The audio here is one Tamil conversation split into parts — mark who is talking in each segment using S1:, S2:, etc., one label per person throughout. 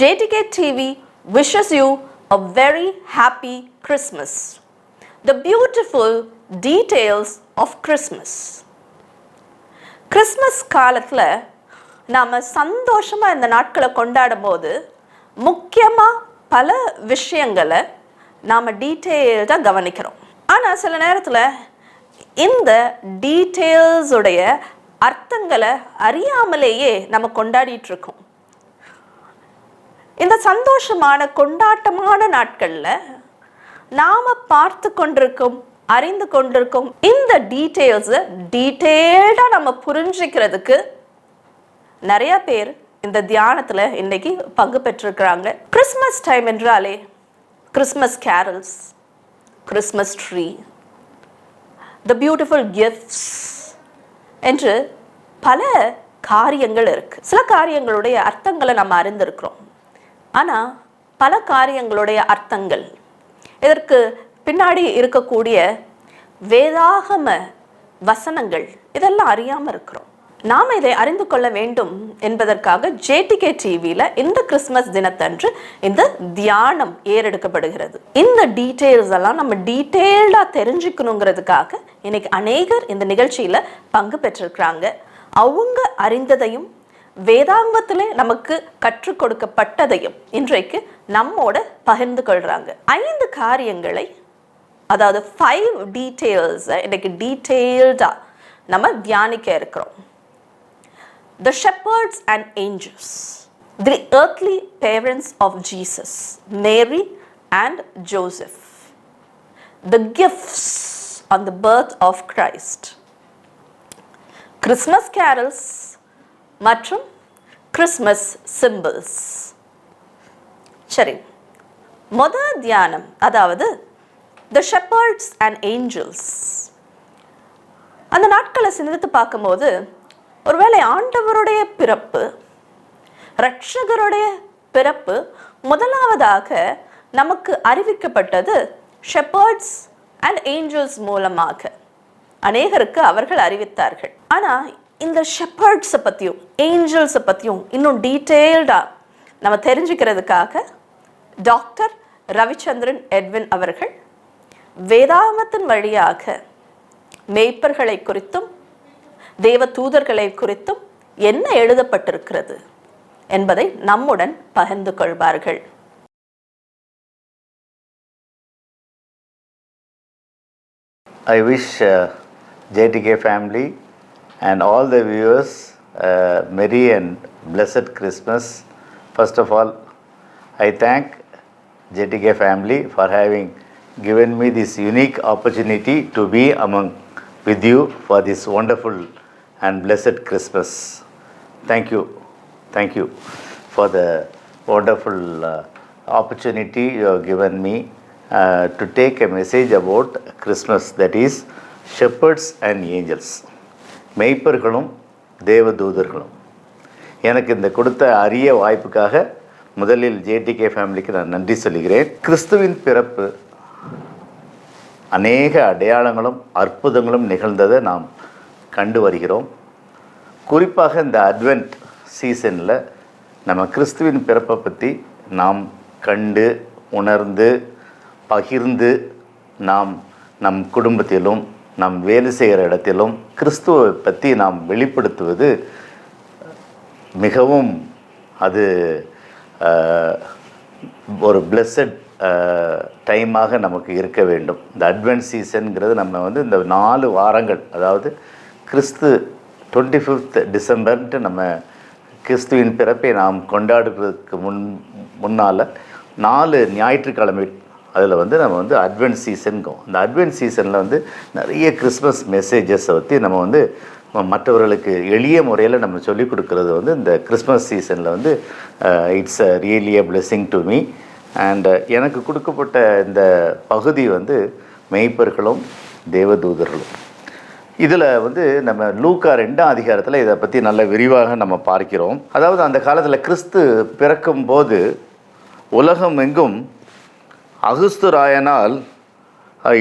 S1: JTK TV wishes you a very happy Christmas. The beautiful details of Christmas. Christmas காலத்தில் நாம் சந்தோஷமாக இந்த நாட்களை கொண்டாடும் போது முக்கியமாக பல விஷயங்களை நாம் டீட்டெயில்டாக கவனிக்கிறோம். ஆனால் சில நேரத்தில் இந்த டீட்டெயில்ஸுடைய அர்த்தங்களை அறியாமலேயே நம்ம கொண்டாடிட்டுருக்கோம். இந்த சந்தோஷமான கொண்டாட்டமான நாட்களில் நாம் பார்த்து கொண்டிருக்கும் அறிந்து கொண்டிருக்கும் இந்த டீட்டெயில்ஸை டீட்டெயில்டாக நம்ம புரிஞ்சிக்கிறதுக்கு நிறைய பேர் இந்த தியானத்தில் இன்னைக்கு பங்கு பெற்றிருக்கிறாங்க. கிறிஸ்மஸ் டைம் என்றாலே Christmas carols, Christmas tree, the beautiful gifts என்று பல காரியங்கள் இருக்குது. சில காரியங்களுடைய அர்த்தங்களை நம்ம அறிந்திருக்கிறோம். ஆனால் பல காரியங்களுடைய அர்த்தங்கள், இதற்கு பின்னாடி இருக்கக்கூடிய வேதாகம வசனங்கள், இதெல்லாம் அறியாமல் இருக்கிறோம். நாம் இதை அறிந்து கொள்ள வேண்டும் என்பதற்காக JTK டிவியில் இந்த கிறிஸ்மஸ் தினத்தன்று இந்த தியானம் ஏறெடுக்கப்படுகிறது. இந்த டீட்டெயில்ஸ் எல்லாம் நம்ம டீட்டெயில்டாக தெரிஞ்சுக்கணுங்கிறதுக்காக இன்னைக்கு அநேகர் இந்த நிகழ்ச்சியில் பங்கு பெற்றிருக்கிறாங்க. அவங்க அறிந்ததையும் வேதாங்கத்திலே நமக்கு கற்றுக் கொடுக்கப்பட்டதையும் இன்றைக்கு நம்மோட பகிர்ந்து கொள்றாங்க. 5 காரியங்களை, அதாவது 5 டீட்டெயில்ஸை இன்னைக்கு டீட்டெயில்டா நம்ம தியானிக்க இருக்கிறோம். The shepherds and angels, the earthly parents of Jesus, Mary and Joseph, the gifts on the birth of Christ, Christmas carols மற்றும் கிறிஸ்மஸ் சிம்பிள்ஸ். சரி, முதல் தியானம், அதாவது த ஷெப்பர்ட்ஸ் அண்ட் ஏஞ்சல்ஸ். அந்த நாட்களை சிந்தித்து பார்க்கும்போது ஒருவேளை ஆண்டவருடைய பிறப்பு, இரட்சகருடைய பிறப்பு முதலாவதாக நமக்கு அறிவிக்கப்பட்டது ஷெப்பர்ட்ஸ் அண்ட் ஏஞ்சல்ஸ் மூலமாக. அநேகருக்கு அவர்கள் அறிவித்தார்கள். ஆனால் இந்த ஷெப்பர்ட்ஸை பற்றியும் ஏஞ்சல்ஸை பற்றியும் இன்னும் டீட்டெயில்டாக நம்ம தெரிஞ்சுக்கிறதுக்காக டாக்டர் ரவிச்சந்திரன் எட்வின் அவர்கள் வேதாகமத்தின் வழியாக மேய்ப்பர்களை குறித்தும் தேவ தூதர்களை குறித்தும் என்ன எழுதப்பட்டிருக்கிறது என்பதை நம்முடன் பகிர்ந்து கொள்வார்கள்.
S2: I wish JTK family and all the viewers merry and blessed Christmas. First of all, I thank JTK family for having given me this unique opportunity to be among with you for this wonderful and blessed Christmas. Thank you for the wonderful opportunity you have given me to take a message about Christmas, that is shepherds and angels. மெய்ப்பர்களும் தேவதூதர்களும். எனக்கு இந்த கொடுத்த அரிய வாய்ப்புக்காக முதலில் JTK ஃபேமிலிக்கு நான் நன்றி சொல்கிறேன். கிறிஸ்துவின் பிறப்பு அநேக அடையாளங்களும் அற்புதங்களும் நிகழ்ந்ததை நாம் கண்டு வருகிறோம். குறிப்பாக இந்த அட்வென்ட் சீசனில் நம்ம கிறிஸ்துவின் பிறப்பை பற்றி நாம் கண்டு உணர்ந்து பகிர்ந்து நாம் நம் குடும்பத்திலும் நம் வேலை செய்கிற இடத்திலும் கிறிஸ்துவை பற்றி நாம் வெளிப்படுத்துவது மிகவும் அது ஒரு பிளெஸட் டைமாக நமக்கு இருக்க வேண்டும். இந்த அட்வென்ட் சீசனுங்கிறது நம்ம இந்த 4 வாரங்கள், அதாவது கிறிஸ்து 25th டிசம்பர்ன்ட்டு நம்ம கிறிஸ்துவின் பிறப்பை நாம் கொண்டாடுறதுக்கு முன்னால் 4 ஞாயிற்றுக்கிழமை அதில் நம்ம அட்வென்ட் சீசனுக்கும், இந்த அட்வென்ட் சீசனில் நிறைய கிறிஸ்மஸ் மெசேஜஸை பற்றி நம்ம மற்றவர்களுக்கு எளிய முறையில் நம்ம சொல்லிக் கொடுக்கறது இந்த கிறிஸ்மஸ் சீசனில் it's really a blessing to me. And எனக்கு கொடுக்கப்பட்ட இந்த பகுதி மெய்ப்பர்களும் தேவதூதர்களும். இதில் நம்ம லூக்கா 2ஆம் அதிகாரத்தில் இதை பற்றி நல்ல விரிவாக நம்ம பார்க்கிறோம். அதாவது அந்த காலத்தில் கிறிஸ்து பிறக்கும் போது உலகம் எங்கும் அகுஸ்துராயனால்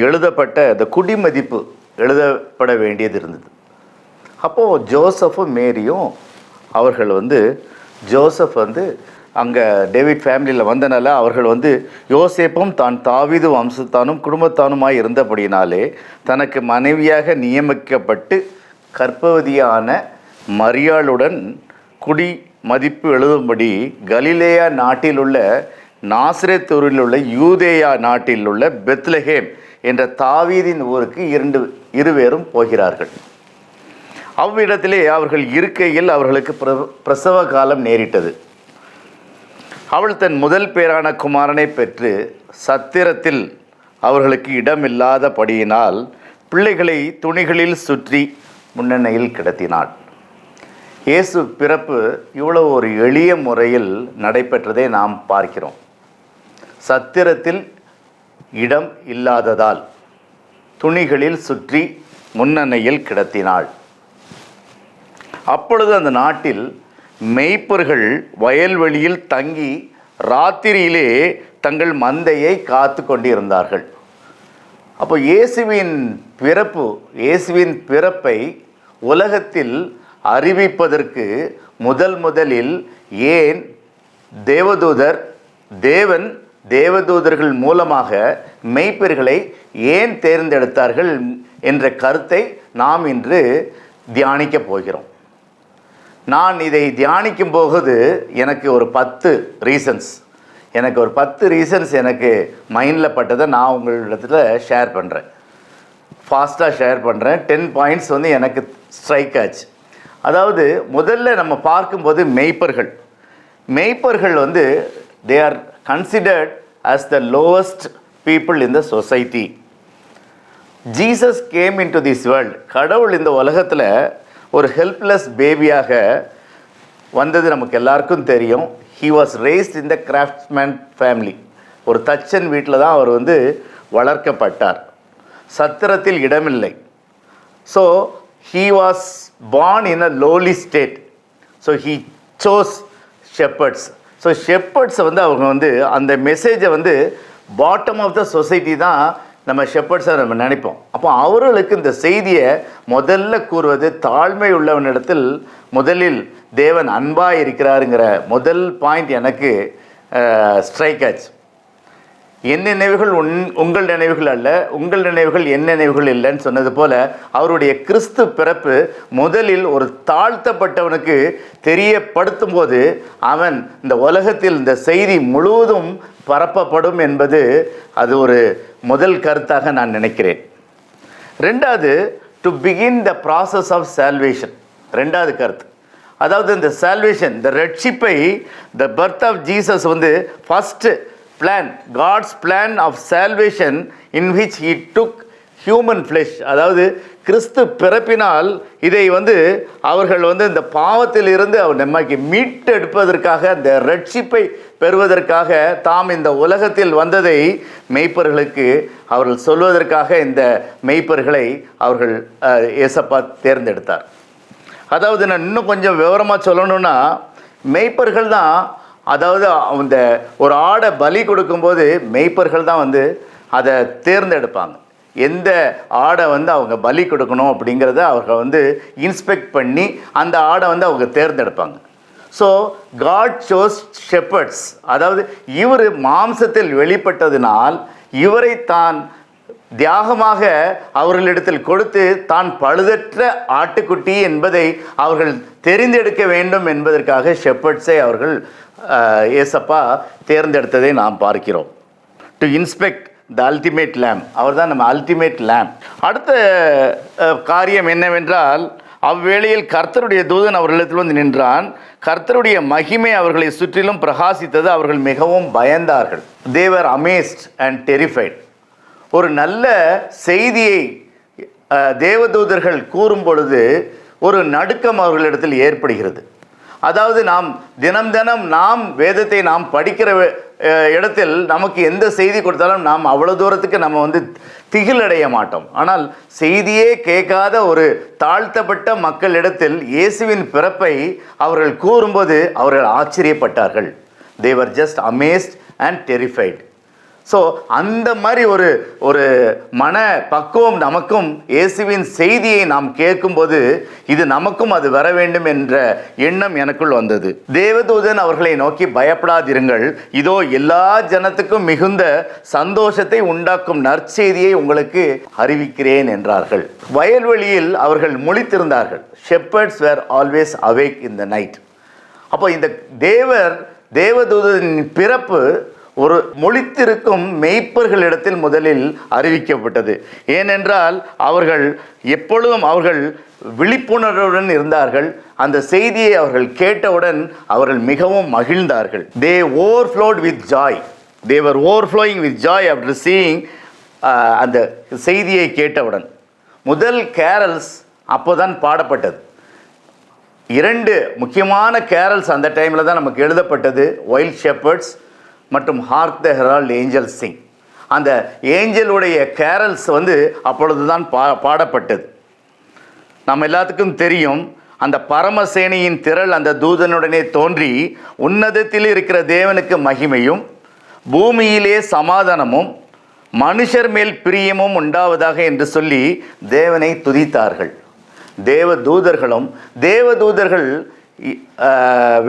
S2: எழுதப்பட்ட இந்த குடிமதிப்பு எழுதப்பட வேண்டியது இருந்தது. அப்போது ஜோசஃபும் மேரியும் அவர்கள் ஜோசப் அங்கே டேவிட் ஃபேமிலியில் வந்தனால அவர்கள் வந்து யோசேப்பும் தான் தாவீது வம்சத்தானும் குடும்பத்தானுமாய் இருந்தபடினாலே தனக்கு மனைவியாக நியமிக்கப்பட்டு கர்ப்பவதியான மரியாளுடன் குடி மதிப்பு எழுதும்படி கலிலேயா நாட்டில் உள்ள நாசரேத்தூரில் உள்ள யூதேயா நாட்டில் உள்ள பெத்லஹேம் என்ற தாவீதின் ஊருக்கு இருவேரும் போகிறார்கள். அவ்விடத்திலே அவர்கள் இருக்கையில் அவர்களுக்கு பிரசவ காலம் நேரிட்டது. அவள் தன் முதல் பேரான குமாரனை பெற்று சத்திரத்தில் அவர்களுக்கு இடமில்லாதபடியினால் பிள்ளைகளை துணிகளில் சுற்றி முன்னணியில் கிடத்தினாள். இயேசு பிறப்பு இவ்வளோ ஒரு எளிய முறையில் நடைபெற்றதை நாம் பார்க்கிறோம். சத்திரத்தில் இடம் இல்லாததால் துணிகளில் சுற்றி முன்னணியில் கிடத்தினாள். அப்பொழுது அந்த நாட்டில் மேய்ப்பர்கள் வயல்வெளியில் தங்கி ராத்திரியிலே தங்கள் மந்தையை காத்து கொண்டிருந்தார்கள். அப்போ இயேசுவின் பிறப்பை உலகத்தில் அறிவிப்பதற்கு முதலில் ஏன் தேவதூதர்கள் மூலமாக மெய்ப்பர்களை ஏன் தேர்ந்தெடுத்தார்கள் என்ற கருத்தை நாம் இன்று தியானிக்க போகிறோம். நான் இதை தியானிக்கும் போது எனக்கு ஒரு 10 ரீசன்ஸ் எனக்கு மைண்டில் பட்டதை நான் உங்களிடத்தில் ஷேர் பண்ணுறேன். ஃபாஸ்ட்டாக ஷேர் பண்ணுறேன். 10 பாயிண்ட்ஸ் வந்து எனக்கு ஸ்ட்ரைக் ஆச்சு. அதாவது முதல்ல நம்ம பார்க்கும்போது மெய்ப்பர்கள் வந்து they are considered as the lowest people in the society. Jesus came into this world. கடவுள் இந்த உலகத்தில் ஒரு ஹெல்ப்லெஸ் பேபியாக வந்தது நமக்கு எல்லாருக்கும் தெரியும். He was raised in the craftsman family. ஒரு தச்சன் வீட்டில் தான் அவர் வந்து வளர்க்கப்பட்டார். சத்திரத்தில் இடமில்லை. So he was born in a lowly state. So he chose shepherds. So ஷெப்பர்ட்ஸை வந்து அவங்க வந்து அந்த மெசேஜை வந்து பாட்டம் ஆஃப் த சொசைட்டி தான் நம்ம ஷெப்பர்ட்ஸை நம்ம நினைப்போம். அப்போ அவர்களுக்கு இந்த செய்தியை முதல்ல கூறுவது தாழ்மை உள்ளவனிடத்தில் முதலில் தேவன் அன்பாக இருக்கிறாருங்கிற முதல் பாயிண்ட் எனக்கு ஸ்ட்ரைக் ஆச்சு. என் நினைவுகள் உங்கள் நினைவுகள் அல்ல, உங்கள் நினைவுகள் என் நினைவுகள் இல்லைன்னு சொன்னது போல் அவருடைய கிறிஸ்து பிறப்பு முதலில் ஒரு தாழ்த்தப்பட்டவனுக்கு தெரியப்படுத்தும் போது அவன் இந்த உலகத்தில் இந்த செய்தி முழுவதும் பரப்பப்படும் என்பது அது ஒரு முதல் கருத்தாக நான் நினைக்கிறேன். ரெண்டாவது, to begin the process of salvation. ரெண்டாவது கருத்து, அதாவது இந்த சால்வேஷன், இந்த ரட்சிப்பை, த பர்த் ஆஃப் ஜீசஸ் வந்து first plan, God's plan of salvation in which he took human flesh. அதாவது கிறிஸ்து பிறப்பினால் இதை வந்து அவர்கள் வந்து இந்த பாவத்தில் இருந்து அவர் நம்மைக்கு மீட்டெடுப்பதற்காக, இந்த ரட்சிப்பை பெறுவதற்காக தாம் இந்த உலகத்தில் வந்ததை மெய்ப்பர்களுக்கு அவர்கள் சொல்வதற்காக இந்த மெய்ப்பர்களை அவர்கள் ஏசப்பா தேர்ந்தெடுத்தார். அதாவது நான் இன்னும் கொஞ்சம் விவரமாக சொல்லணும்னா, மெய்ப்பர்கள் தான், அதாவது அந்த ஒரு ஆடை பலி கொடுக்கும்போது மெய்ப்பர்கள் தான் வந்து அதை தேர்ந்தெடுப்பாங்க. எந்த ஆடை வந்து அவங்க பலி கொடுக்கணும் அப்படிங்கிறத அவங்க வந்து இன்ஸ்பெக்ட் பண்ணி அந்த ஆடை வந்து அவங்க தேர்ந்தெடுப்பாங்க. So God chose shepherds. அதாவது இவர் மாம்சத்தில் வெளிப்பட்டதினால் இவரை தான் தியாகமாக அவர்களிடத்தில் கொடுத்து தான் பழுதற்ற ஆட்டுக்குட்டி என்பதை அவர்கள் தெரிந்தெடுக்க வேண்டும் என்பதற்காக ஷெப்பர்ட்ஸை அவர்கள் ஏசப்பா தேர்ந்தெடுத்ததை நாம் பார்க்கிறோம். To inspect the ultimate lamb. அவர் தான் நம்ம அல்டிமேட் லேம். அடுத்த காரியம் என்னவென்றால், அவ்வேளையில் கர்த்தருடைய தூதன் அவர்களிடத்தில் வந்து நின்றான். கர்த்தருடைய மகிமை அவர்களை சுற்றிலும் பிரகாசித்தது. அவர்கள் மிகவும் பயந்தார்கள். தே வர் அமேஸ்ட் அண்ட் டெரிஃபைட். ஒரு நல்ல செய்தியை தேவதூதர்கள் கூறும் பொழுது ஒரு நடுக்கம் அவர்களிடத்தில் ஏற்படுகிறது. அதாவது நாம் தினம் நாம் வேதத்தை நாம் படிக்கிற இடத்தில் நமக்கு எந்த செய்தி கொடுத்தாலும் நாம் அவ்வளோ தூரத்துக்கு நம்ம வந்து திகிலடைய மாட்டோம். ஆனால் செய்தியே கேட்காத ஒரு தாழ்த்தப்பட்ட மக்களிடத்தில் இயேசுவின் பிறப்பை அவர்கள் கூறும்போது அவர்கள் ஆச்சரியப்பட்டார்கள். They were just amazed and terrified. So அந்த மாதிரி ஒரு மன பக்குவம் நமக்கும் இயேசுவின் செய்தியை நாம் கேட்கும்போது இது நமக்கும் அது வர வேண்டும் என்ற எண்ணம் எனக்குள் வந்தது. தேவதூதன் அவர்களை நோக்கி, பயப்படாதிருங்கள், இதோ எல்லா ஜனத்துக்கும் மிகுந்த சந்தோஷத்தை உண்டாக்கும் நற்செய்தியை உங்களுக்கு அறிவிக்கிறேன் என்றார்கள். வயல்வெளியில் அவர்கள் முழித்திருந்தார்கள். Shepherds were always awake in the night. அப்போ இந்த தேவதூதனின் பிறப்பு ஒரு முழித்திருக்கும் மெய்ப்பர்களிடத்தில் முதலில் அறிவிக்கப்பட்டது. ஏனென்றால் அவர்கள் எப்பொழுதும் அவர்கள் விழிப்புணர்வுடன் இருந்தார்கள். அந்த செய்தியை அவர்கள் கேட்டவுடன் அவர்கள் மிகவும் மகிழ்ந்தார்கள். They overflowed with joy. They were overflowing with joy after seeing அந்த செய்தியை கேட்டவுடன். முதல் கேரல்ஸ் அப்போதான் பாடப்பட்டது. 2 முக்கியமான கேரல்ஸ் அந்த டைமில் தான் நமக்கு எழுதப்பட்டது. வைல்ட் ஷெப்பர்ட்ஸ் மற்றும் ஹார்க் த ஹெரால்ட் ஏஞ்சல் சிங். அந்த ஏஞ்சலுடைய கேரல்ஸ் அப்பொழுது தான் பாடப்பட்டது. நம்ம எல்லாத்துக்கும் தெரியும், அந்த பரமசேனையின் திரள் அந்த தூதனுடனே தோன்றி, உன்னதத்தில் இருக்கிற தேவனுக்கு மகிமையும் பூமியிலே சமாதானமும் மனுஷர் மேல் பிரியமும் உண்டாவதாக என்று சொல்லி தேவனை துதித்தார்கள். தேவதூதர்கள்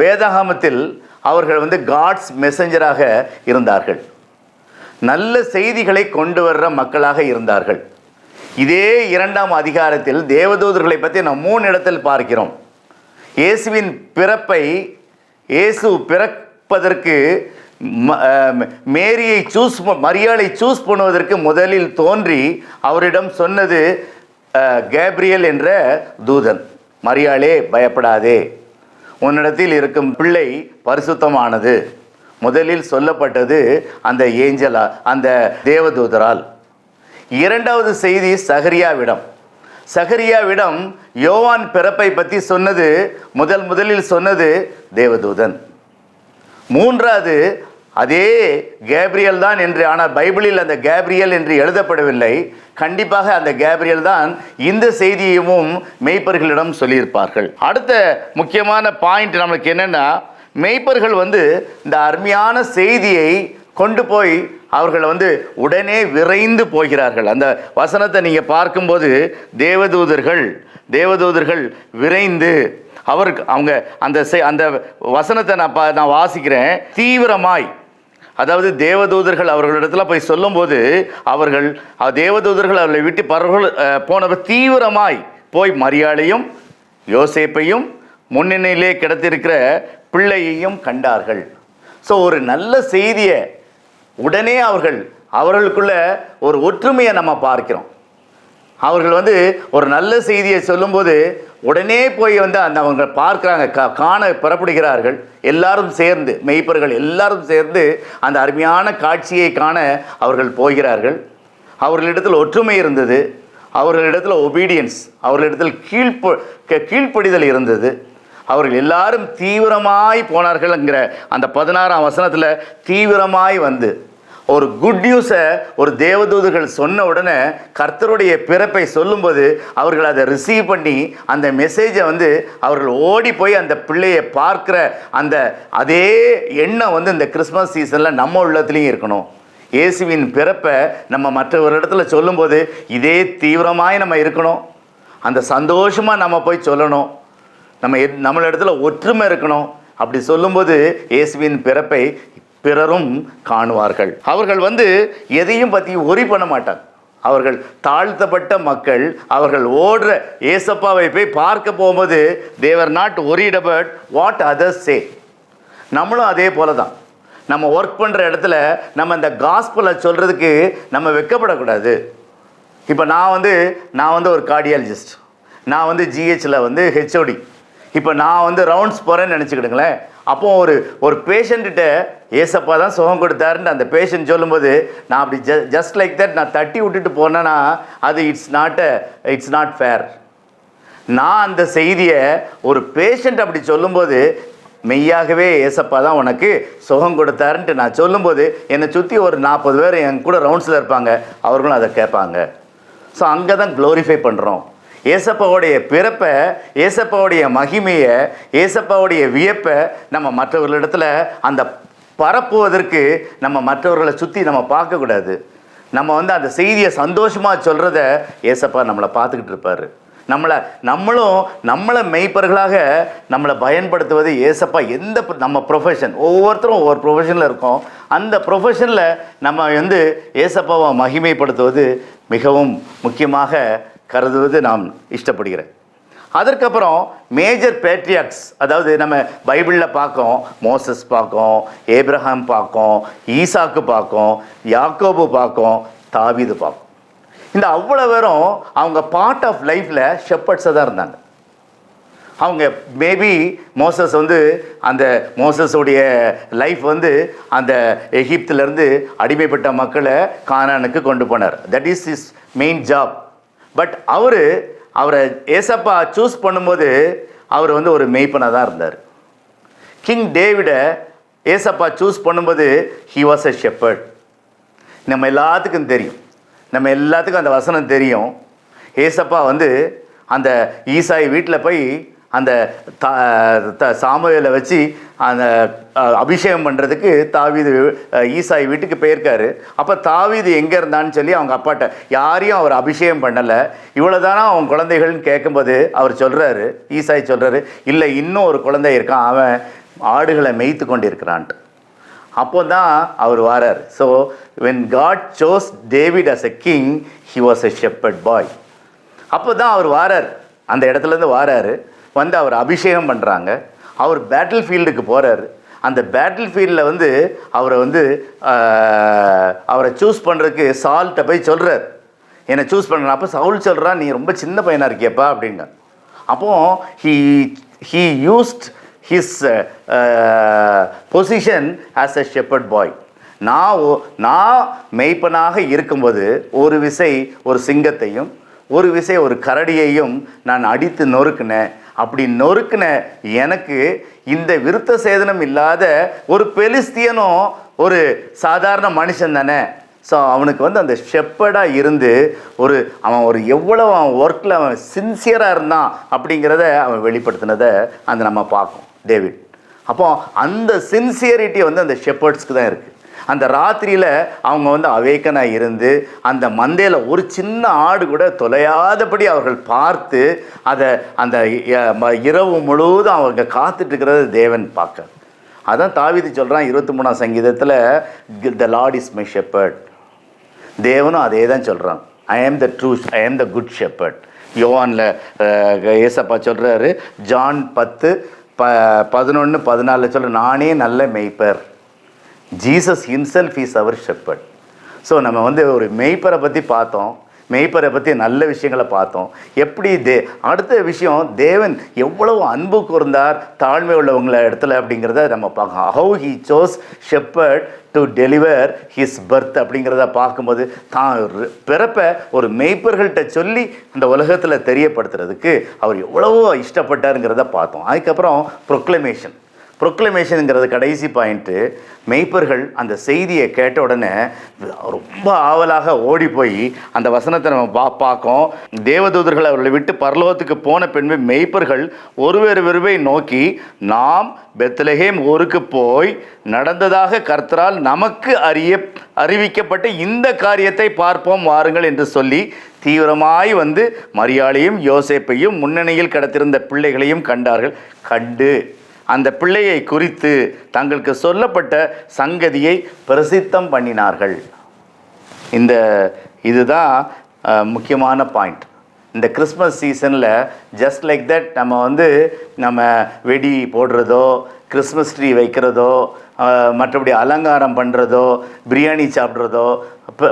S2: வேதாகமத்தில் அவர்கள் காட்ஸ் மெசஞ்சராக இருந்தார்கள். நல்ல செய்திகளை கொண்டு வர்ற மக்களாக இருந்தார்கள். இதே 2ஆம் அதிகாரத்தில் தேவதூதர்களை பற்றி நாம் 3 இடத்தில் பார்க்கிறோம். இயேசுவின் பிறப்பை, இயேசு பிறப்பதற்கு மரியாளை சூஸ் பண்ணுவதற்கு முதலில் தோன்றி அவரிடம் சொன்னது கேப்ரியல் என்ற தூதன். மரியாளே, பயப்படாதே, உன்னிடத்தில் இருக்கும் பிள்ளை பரிசுத்தமானது. முதலில் சொல்லப்பட்டது அந்த ஏஞ்சலா, அந்த தேவதூதரால். 2வது செய்தி சகரியாவிடம் யோவான் பிறப்பை பற்றி சொன்னது முதலில் சொன்னது தேவதூதன். 3வது அதே கேப்ரியல் தான் என்று, ஆனால் பைபிளில் அந்த கேப்ரியல் என்று எழுதப்படவில்லை. கண்டிப்பாக அந்த கேப்ரியல் தான் இந்த செய்தியையும் மெய்ப்பர்களிடம் சொல்லியிருப்பார்கள். அடுத்த முக்கியமான பாயிண்ட் நம்மளுக்கு என்னென்னா, மெய்ப்பர்கள் இந்த அருமையான செய்தியை கொண்டு போய் அவர்கள் உடனே விரைந்து போகிறார்கள். அந்த வசனத்தை நீங்கள் பார்க்கும்போது தேவதூதர்கள் விரைந்து அவங்க அந்த வசனத்தை நான் வாசிக்கிறேன். தீவிரமாய், அதாவது தேவதூதர்கள் அவர்களிடத்துல போய் சொல்லும்போது தேவதூதர்கள் அவர்களை விட்டு போனவர் தீவிரமாய் போய் மரியாளையும் யோசேப்பையும் முன்னணியிலே கிடத்திருக்கிற பிள்ளையையும் கண்டார்கள். ஸோ ஒரு நல்ல செய்தியை உடனே அவர்களுக்குள்ள ஒரு ஒற்றுமையை நம்ம பார்க்கிறோம். அவர்கள் ஒரு நல்ல செய்தியை சொல்லும்போது உடனே போய் அவங்க பார்க்குறாங்க, காண புறப்படுகிறார்கள். எல்லாரும் சேர்ந்து, மெய்ப்பர்கள் எல்லாரும் சேர்ந்து அந்த அருமையான காட்சியை காண அவர்கள் போகிறார்கள். அவர்களிடத்தில் ஒற்றுமை இருந்தது, அவர்களிடத்தில் ஒபீடியன்ஸ், அவர்களிடத்தில் கீழ்ப்படிதல் இருந்தது. அவர்கள் எல்லாரும் தீவிரமாய் போனார்கள்ங்கிற அந்த 16ஆம் வசனத்தில் தீவிரமாய் ஒரு குட் நியூஸை ஒரு தேவதூதர்கள் சொன்ன உடனே கர்த்தருடைய பிறப்பை சொல்லும்போது அவர்கள் அதை ரிசீவ் பண்ணி அந்த மெசேஜை அவர்கள் ஓடி போய் அந்த பிள்ளையை பார்க்குற அதே எண்ணம் இந்த கிறிஸ்மஸ் சீசனில் நம்ம உள்ளத்துலேயும் இருக்கணும். இயேசுவின் பிறப்பை நம்ம மற்றவரிடத்துல சொல்லும்போது இதே தீவிரமாய் நம்ம இருக்கணும். அந்த சந்தோஷமாக நம்ம போய் சொல்லணும். நம்மளிடத்துல ஒற்றுமை இருக்கணும். அப்படி சொல்லும்போது இயேசுவின் பிறப்பை பிறரும் காணுவார்கள். அவர்கள் எதையும் பற்றி ஒரி பண்ண மாட்டாங்க. அவர்கள் தாழ்த்தப்பட்ட மக்கள். அவர்கள் ஓடுற ஏசப்பாவை போய் பார்க்க போகும்போது they were not worried about what others say. நம்மளும் அதே போல தான். நம்ம ஒர்க் பண்ணுற இடத்துல நம்ம இந்த காஸ்பலை சொல்கிறதுக்கு நம்ம வெட்கப்படக்கூடாது. இப்போ நான் ஒரு கார்டியாலஜிஸ்ட், நான் ஜிஹெச்சில் ஹெச்ஓடி. இப்போ நான் ரவுண்ட்ஸ் போகிறேன்னு நினச்சிக்கிடுங்களேன். அப்போ ஒரு பேஷண்ட்டிட்ட ஏசப்பா தான் சுகம் கொடுத்தாருன்னு அந்த பேஷண்ட் சொல்லும்போது நான் அப்படி ஜஸ்ட் லைக் தட் நான் தட்டி விட்டுட்டு போனேன்னா அது இட்ஸ் நாட் ஃபேர். நான் அந்த செய்தியை ஒரு பேஷண்ட் அப்படி சொல்லும்போது மெய்யாகவே ஏசப்பா தான் உனக்கு சுகம் கொடுத்தாருன்ட்டு நான் சொல்லும்போது என்னை சுற்றி ஒரு 40 பேர் என் கூட ரவுண்ட்ஸில் இருப்பாங்க, அவர்களும் அதை கேட்பாங்க. ஸோ அங்கே தான் க்ளோரிஃபை பண்ணுறோம். ஏசப்பாவுடைய பிறப்பை, ஏசப்பாவுடைய மகிமையை, ஏசப்பாவுடைய வியப்பை நம்ம மற்றவர்களிடத்துல அந்த பரப்புவதற்கு நம்ம மற்றவர்களை சுற்றி நம்ம பார்க்கக்கூடாது. நம்ம வந்து அந்த செய்தியை சந்தோஷமாக சொல்கிறத ஏசப்பா நம்மளை பார்த்துக்கிட்டு இருப்பார். நம்மளை மெய்ப்பர்களாக நம்மளை பயன்படுத்துவது ஏசப்பா. நம்ம ப்ரொஃபஷன், ஒவ்வொருத்தரும் ஒவ்வொரு ப்ரொஃபஷனில் இருக்கோம். அந்த ப்ரொஃபஷனில் நம்ம வந்து ஏசப்பாவை மகிமைப்படுத்துவது மிகவும் முக்கியமாக கருதுவது நான் இஷ்டப்படுகிறேன். அதற்கப்புறம் மேஜர் பேட்ரியாக்ஸ், அதாவது நம்ம பைபிளில் பார்க்கோம், மோசஸ் பார்க்கோம், ஏப்ரஹாம் பார்க்கோம், ஈசாக்கு பார்க்கோம், யாக்கோபு பார்க்கோம், தாவீது பார்க்கோம். இந்த அவ்வளோ பேரும் அவங்க பார்ட் ஆஃப் லைஃப்பில் ஷெப்பர்ட்ஸாக தான் இருந்தாங்க. அவங்க மேபி மோசஸ் வந்து அந்த மோசஸுடைய லைஃப் வந்து அந்த எகிப்திலேருந்து அடிமைப்பட்ட மக்களை கானானுக்கு கொண்டு போனார். That is is main job. But அவரை ஏசப்பா சூஸ் பண்ணும்போது அவர் வந்து ஒரு மெய்ப்பனாக தான் இருந்தார். கிங் டேவிடை ஏசப்பா சூஸ் பண்ணும்போது ஹி வாஸ் எ ஷெப்பர்ட். நம்ம எல்லாத்துக்கும் தெரியும், நம்ம எல்லாத்துக்கும் அந்த வசனம் தெரியும். ஏசப்பா வந்து அந்த ஈசாய் வீட்டில் போய் அந்த சாமுவேலை வச்சு அந்த அபிஷேகம் பண்ணுறதுக்கு தாவீது ஈசாய் வீட்டுக்கு போயிருக்காரு. அப்போ தாவீது எங்கே இருந்தான்னு சொல்லி அவங்க அப்பாட்ட யாரையும் அவர் அபிஷேகம் பண்ணலை. இவ்வளோதானா அவன் குழந்தைகள்னு கேட்கும்போது அவர் சொல்கிறாரு, ஈசாய் சொல்கிறாரு, இல்லை இன்னும் ஒரு குழந்தை இருக்கான், அவன் ஆடுகளை மேய்த்து கொண்டு இருக்கிறான்ட்டு. அப்போ தான் அவர் வாரார். So when God chose David as a king, he was a shepherd boy. அப்போ தான் அவர் வாரார், அந்த இடத்துலேருந்து வாராரு. வந்து அவர் அபிஷேகம் பண்ணுறாங்க. அவர் பேட்டில் ஃபீல்டுக்கு போகிறாரு. அந்த பேட்டில் ஃபீல்டில் வந்து அவரை சூஸ் பண்ணுறதுக்கு சால்கிட்ட போய் சொல்கிறார், என்னை சூஸ் பண்ணுறேன். அப்போ சவுல் சொல்கிறான், நீ ரொம்ப சின்ன பையனாக இருக்கியப்பா அப்படிங்க. அப்போது he used his position as a shepherd boy. நான் மெய்ப்பனாக இருக்கும்போது ஒரு விசை ஒரு சிங்கத்தையும் ஒரு விசை ஒரு கரடியையும் நான் அடித்து நொறுக்கினேன். அப்படி நொறுக்கின எனக்கு இந்த விருத்த சேதனம் இல்லாத ஒரு பெலிஸ்தியனும் ஒரு சாதாரண மனுஷன் தானே. ஸோ அவனுக்கு வந்து அந்த ஷெப்பர்டாக இருந்து அவன் எவ்வளவு அவன் ஒர்க்கில் அவன் சின்சியராக இருந்தான் அப்படிங்கிறத அவன் வெளிப்படுத்தினதை அந்த நம்ம பார்ப்போம் டேவிட். அப்போ அந்த சின்சியரிட்டி வந்து அந்த ஷெப்பர்ட்ஸ்க்கு தான் இருக்குது. அந்த ராத்திரியில் அவங்க வந்து அவேக்கனாக இருந்து அந்த மந்தையில் ஒரு சின்ன ஆடு கூட தொலையாதபடி அவர்கள் பார்த்து அந்த இரவு முழுவதும் அவங்க காத்துட்ருக்கிறது தேவன் பார்க்க. அதான் தாவீது சொல்கிறான் 23ஆம் சங்கீதத்தில், த லார்ட் இஸ் மை ஷெப்பர்ட். தேவனும் அதே தான் சொல்கிறான், ஐ ஆம் த குட் ஷெப்பர்ட். யோவானில் ஏசப்பா சொல்கிறாரு, ஜான் 10:11-14 சொல்கிற, நானே நல்ல மெய்ப்பர். Jesus himself is our shepherd. So நம்ம வந்து ஒரு மெய்ப்பரை பற்றி பார்த்தோம், மெய்ப்பரை பற்றி நல்ல விஷயங்களை பார்த்தோம். எப்படி அடுத்த விஷயம், தேவன் எவ்வளவு அன்பு கூர்ந்தார் தாழ்மை உள்ளவங்கள இடத்துல அப்படிங்கிறத நம்ம பார்க்கணும். How he sous shepherd to deliver his birth அப்படிங்கிறத பார்க்கும்போது தான் பிறப்பை ஒரு மெய்ப்பர்கள்ட்ட சொல்லி இந்த உலகத்தில் தெரியப்படுத்துறதுக்கு அவர் எவ்வளவோ இஷ்டப்பட்டாருங்கிறத பார்த்தோம். அதுக்கப்புறம் ப்ரொக்ளமேஷனுங்கிறது கடைசி பாயிண்ட்டு. மெய்ப்பர்கள் அந்த செய்தியை கேட்ட உடனே ரொம்ப ஆவலாக ஓடி போய் அந்த வசனத்தை நம்ம பார்க்கோம். தேவதூதர்கள் அவர்களை விட்டு பரலோகத்துக்கு போன பின்பு மெய்ப்பர்கள் ஒருவரை நோக்கி, நாம் பெத்லகேம் ஊருக்கு போய் நடந்ததாக கர்த்தரால் நமக்கு அறிவிக்கப்பட்ட இந்த காரியத்தை பார்ப்போம் வாருங்கள் என்று சொல்லி தீவிரமாய் வந்து மரியாளையும் யோசேப்பையும் முன்னணியில் கிடத்திருந்த பிள்ளைகளையும் கண்டார்கள். கண்டு அந்த பிள்ளையை குறித்து தங்களுக்கு சொல்லப்பட்ட சங்கதியை பிரசித்தம் பண்ணினார்கள். இதுதான் முக்கியமான பாயிண்ட். இந்த கிறிஸ்மஸ் சீசனில் ஜஸ்ட் லைக் தட் நம்ம வெடி போடுறதோ, கிறிஸ்மஸ் ட்ரீ வைக்கிறதோ, மற்றபடி அலங்காரம் பண்ணுறதோ, பிரியாணி சாப்பிட்றதோ,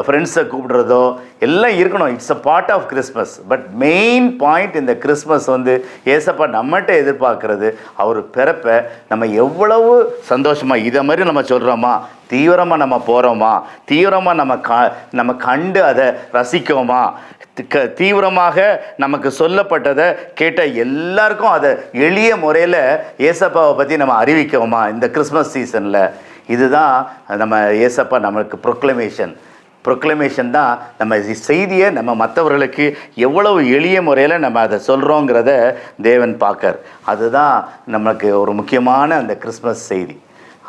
S2: ஃப்ரெண்ட்ஸை கூப்பிடுறதோ எல்லாம் இருக்கணும். It's a part of Christmas. But main point இந்த கிறிஸ்மஸ் ஏசப்பா நம்மகிட்ட எதிர்பார்க்கறது, அவர் பிறப்பை நம்ம எவ்வளவு சந்தோஷமாக இதை மாதிரி நம்ம சொல்கிறோமா, தீவிரமாக நம்ம போகிறோமா, தீவிரமாக நம்ம கண்டு அதை ரசிக்கோமா, தீவிரமாக நமக்கு சொல்லப்பட்டதை கேட்ட எல்லாருக்கும் அதை எளிய முறையில் ஏசப்பாவை பற்றி நம்ம அறிவிக்கோமா இந்த கிறிஸ்மஸ் சீசனில். இதுதான் நம்ம ஏசப்பா நம்மளுக்கு ப்ரொக்ளமேஷன் தான் நம்ம செய்தியை நம்ம மற்றவர்களுக்கு எவ்வளவு எளிய முறையில் நம்ம அதை சொல்கிறோங்கிறத தேவன் பார்க்கர். அதுதான் நம்மளுக்கு ஒரு முக்கியமான அந்த கிறிஸ்மஸ் செய்தி.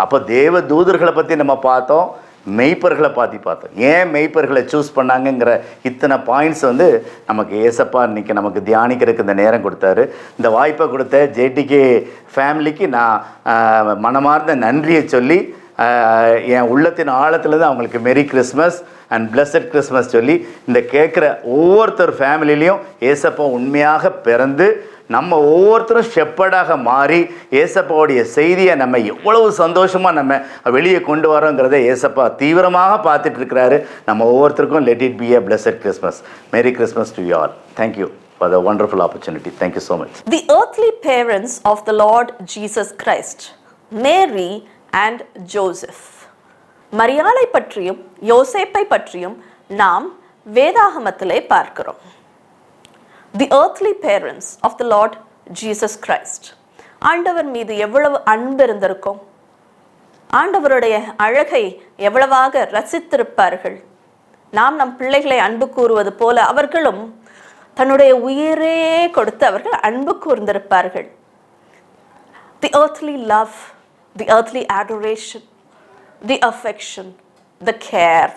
S2: அப்போ தேவ தூதர்களை பற்றி நம்ம பார்த்தோம், மெய்ப்பர்களை பார்த்தோம். ஏன் மெய்ப்பர்களை சூஸ் பண்ணாங்கங்கிற இத்தனை பாயிண்ட்ஸ் வந்து நமக்கு ஏசப்பா இன்றைக்கி நமக்கு தியானிக்கிறதுக்கு இந்த நேரம் கொடுத்தாரு. இந்த வாய்ப்பை கொடுத்த ஜேடிகே ஃபேமிலிக்கு நான் மனமார்ந்த நன்றியை சொல்லி என் உள்ளத்தின் ஆழத்துலேருந்து அவங்களுக்கு மெரி கிறிஸ்மஸ் அண்ட் பிளஸட் கிறிஸ்மஸ் சொல்லி இந்த கேட்குற ஒவ்வொருத்தர் ஃபேமிலிலையும் ஏசப்பா உண்மையாக பிறந்து நம்ம ஒவ்வொருத்தரும் ஷெப்பர்டாக மாறி ஏசப்பாவுடைய செய்தியை நம்ம எவ்வளவு சந்தோஷமாக நம்ம வெளியே கொண்டு வரோங்கிறத ஏசப்பா தீவிரமாக பார்த்துட்டு இருக்கிறாரு. நம்ம ஒவ்வொருத்தருக்கும் let it be a blessed Christmas. Merry Christmas to you all. Thank you for the wonderful opportunity. Thank you so much.
S1: The earthly parents of the Lord Jesus Christ, Mary and Joseph. மரியாளை பற்றியும் யோசேப்பை பற்றியும் நாம் வேதாகமத்திலே பார்க்கிறோம். The earthly parents of the Lord Jesus Christ. ஆண்டவர் மீது எவ்வளவு அன்பு இருந்திருக்கும், ஆண்டவருடைய அழகை எவ்வளவாக ரசித்திருப்பார்கள். நாம் நம் பிள்ளைகளை அன்பு கூறுவது போல அவர்களும் தன்னுடைய உயிரே கொடுத்து அவர்கள் அன்பு கூர்ந்திருப்பார்கள். The earthly love, the earthly adoration, the affection, the care,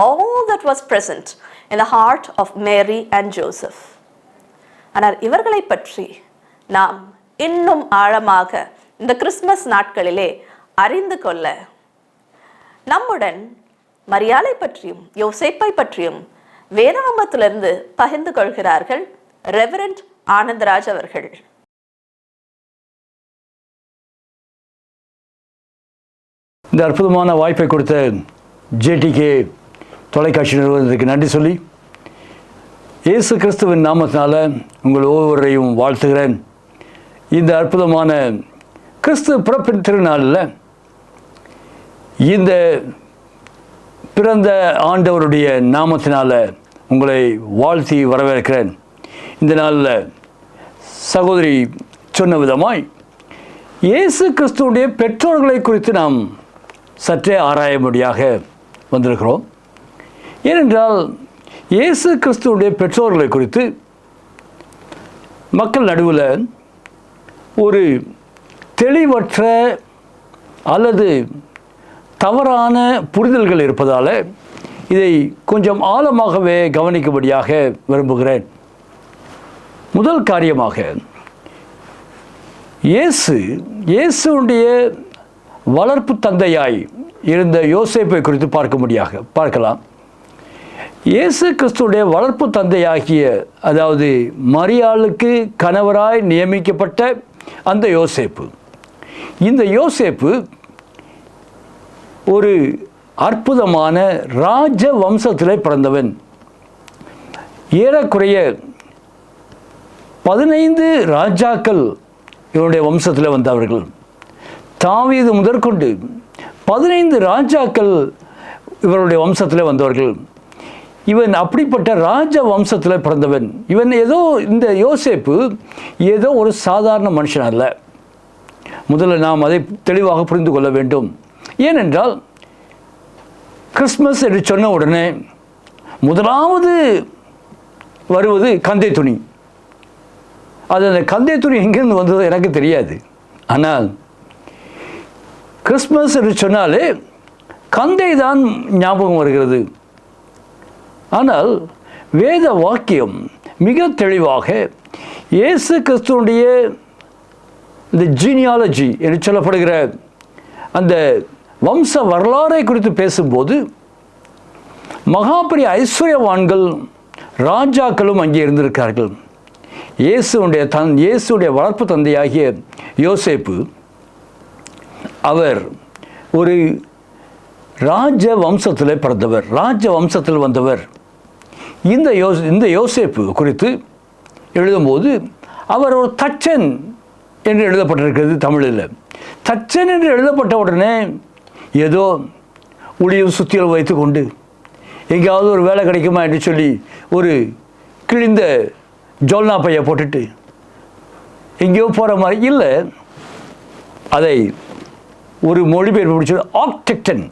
S1: all that was present in the heart of Mary and Joseph. ஆனால் இவர்களை பற்றி நாம் இன்னும் ஆழமாக இந்த கிறிஸ்மஸ் நாட்களிலே அறிந்து கொள்ள நம்முடன் மரியாளை பற்றியும் யோசேப்பை பற்றியும் வேதாகமத்திலிருந்து பகிர்ந்து கொள்கிறார்கள் ரெவரண்ட் ஆனந்தராஜ் அவர்கள்.
S3: இந்த அற்புதமான வாய்ப்பை கொடுத்த ஜேடிகே தொலைக்காட்சி நிறுவனத்துக்கு நன்றி சொல்லி இயேசு கிறிஸ்துவின் நாமத்தினால உங்கள் ஒவ்வொருவரையும் வாழ்த்துகிறேன். இந்த அற்புதமான கிறிஸ்து பிறப்பின் திருநாளில் இந்த பிறந்த ஆண்டவருடைய நாமத்தினால உங்களை வாழ்த்தி வரவேற்கிறேன். இந்த நாளில் சகோதரி சொன்ன விதமாய் இயேசு கிறிஸ்துவுடைய பெற்றோர்களை குறித்து நாம் சற்றே ஆராயும்படியாக வந்திருக்கிறோம். ஏனென்றால் இயேசு கிறிஸ்துவுடைய பெற்றோர்களை குறித்து மக்கள் நடுவில் ஒரு தெளிவற்ற அல்லது தவறான புரிதல்கள் இருப்பதால் இதை கொஞ்சம் ஆழமாகவே கவனிக்கும்படியாக விரும்புகிறேன். முதல் காரியமாக இயேசுடைய வளர்ப்பு தந்தையாய் இருந்த யோசேப்பை குறித்து பார்க்கலாம். இயேசு கிறிஸ்துடைய வளர்ப்பு தந்தையாகிய, அதாவது மரியாளுக்கு கணவராய் நியமிக்கப்பட்ட அந்த யோசேப்பு, இந்த யோசேப்பு ஒரு அற்புதமான ராஜ வம்சத்தில் பிறந்தவன். ஏறக்குறைய 15 ராஜாக்கள் இவனுடைய வம்சத்தில் வந்தவர்கள். தாவீது முதற்கொண்டு 15 ராஜாக்கள் இவருடைய வம்சத்தில் வந்தவர்கள். இவன் அப்படிப்பட்ட ராஜ வம்சத்தில் பிறந்தவன். இவன் இந்த யோசேப்பு ஏதோ ஒரு சாதாரண மனுஷன் அல்ல. முதல்ல நாம் அதை தெளிவாக புரிந்து கொள்ள வேண்டும். ஏனென்றால் கிறிஸ்மஸ் என்று சொன்ன உடனே முதலாவது வருவது கந்தை துணி. அந்த கந்தை துணி எங்கேருந்து வந்ததோ எனக்கு தெரியாது. ஆனால் கிறிஸ்மஸ் என்று சொன்னாலே கந்தை தான் ஞாபகம் வருகிறது. ஆனால் வேத வாக்கியம் மிக தெளிவாக இயேசு கிறிஸ்துவுடைய இந்த ஜீனியாலஜி என்று சொல்லப்படுகிற அந்த வம்ச வரலாறை குறித்து பேசும்போது மகாபெரிய ஐஸ்வர்யவான்கள் ராஜாக்களும் அங்கே இருந்திருக்கார்கள். இயேசுடைய வளர்ப்பு தந்தையாகிய யோசேப்பு அவர் ஒரு ராஜ வம்சத்தில் பிறந்தவர், ராஜ வம்சத்தில் வந்தவர். இந்த யோசேப்பு குறித்து எழுதும்போது அவர் ஒரு தச்சன் என்று எழுதப்பட்டிருக்கிறது தமிழில். தச்சன் என்று எழுதப்பட்ட உடனே ஏதோ உளியும் சுத்தியல் வைத்து கொண்டு எங்கேயாவது ஒரு வேலை கிடைக்குமா என்று சொல்லி ஒரு கிழிந்த ஜோல்னா பையை போட்டுட்டு எங்கேயோ போகிற மாதிரி இல்லை. அதை ஒரு மொழிபெயர்ப்பு பிடிச்சது ஆர்கிடெக்டன்,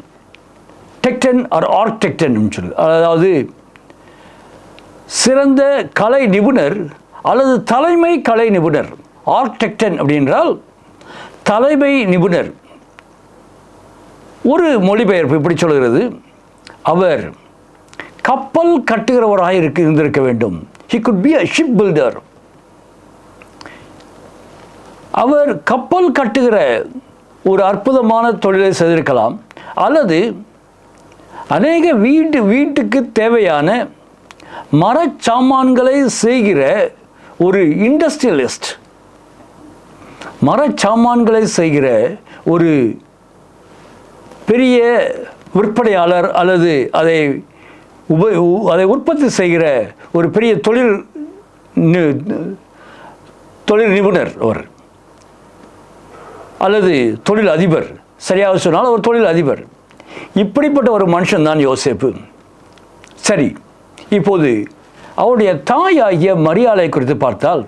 S3: டெக்டன் ஆர் ஆர்கிடெக்டன் சொல்லு. அதாவது சிறந்த கலை நிபுணர் அல்லது தலைமை கலை நிபுணர். ஆர்கிடெக்டன் அப்படின்றால் தலைமை நிபுணர். ஒரு மொழிபெயர்ப்பு இப்படி சொல்கிறது, அவர் கப்பல் கட்டுகிறவராக இருந்திருக்க வேண்டும். He could be a ship builder. அவர் கப்பல் கட்டுகிற ஒரு அற்புதமான தொழிலை செய்திருக்கலாம், அல்லது அநேக வீட்டுக்கு தேவையான மரச்சாமான்களை செய்கிற ஒரு இண்டஸ்ட்ரியலிஸ்ட், மரச்சாமான்களை செய்கிற ஒரு பெரிய விற்பனையாளர், அல்லது அதை உற்பத்தி செய்கிற ஒரு பெரிய தொழில் நிபுணர் அவர், அல்லது தொழில் அதிபர், சரியாக சொன்னால் ஒரு தொழில் அதிபர். இப்படிப்பட்ட ஒரு மனுஷன் தான் யோசேப்பு. சரி, இப்போது அவருடைய தாய் ஆகிய மரியாளை குறித்து பார்த்தால்,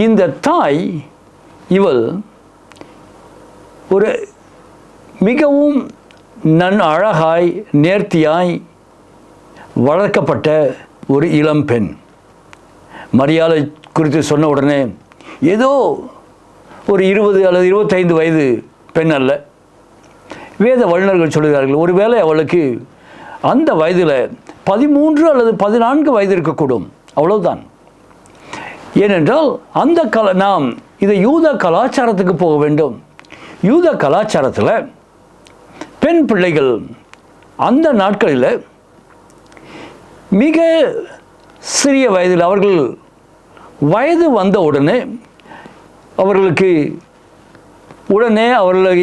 S3: இந்த தாய் இவள் ஒரு மிகவும் அழகாய் நேர்த்தியாய் வளர்க்கப்பட்ட ஒரு இளம் பெண். மரியாளை குறித்து சொன்ன உடனே ஏதோ ஒரு 20 அல்லது 25 வயது பெண் அல்ல. வேத வல்லுநர்கள் சொல்கிறார்கள், ஒருவேளை அவளுக்கு அந்த வயதில் 13 அல்லது 14 வயது இருக்கக்கூடும், அவ்வளவுதான். ஏனென்றால் அந்த நாம் இதை யூத கலாச்சாரத்துக்கு போக வேண்டும். யூத கலாச்சாரத்தில் பெண் பிள்ளைகள் அந்த நாட்களில் மிக சிறிய வயதில், அவர்கள் வயது வந்த உடனே அவர்களுக்கு அவர்களை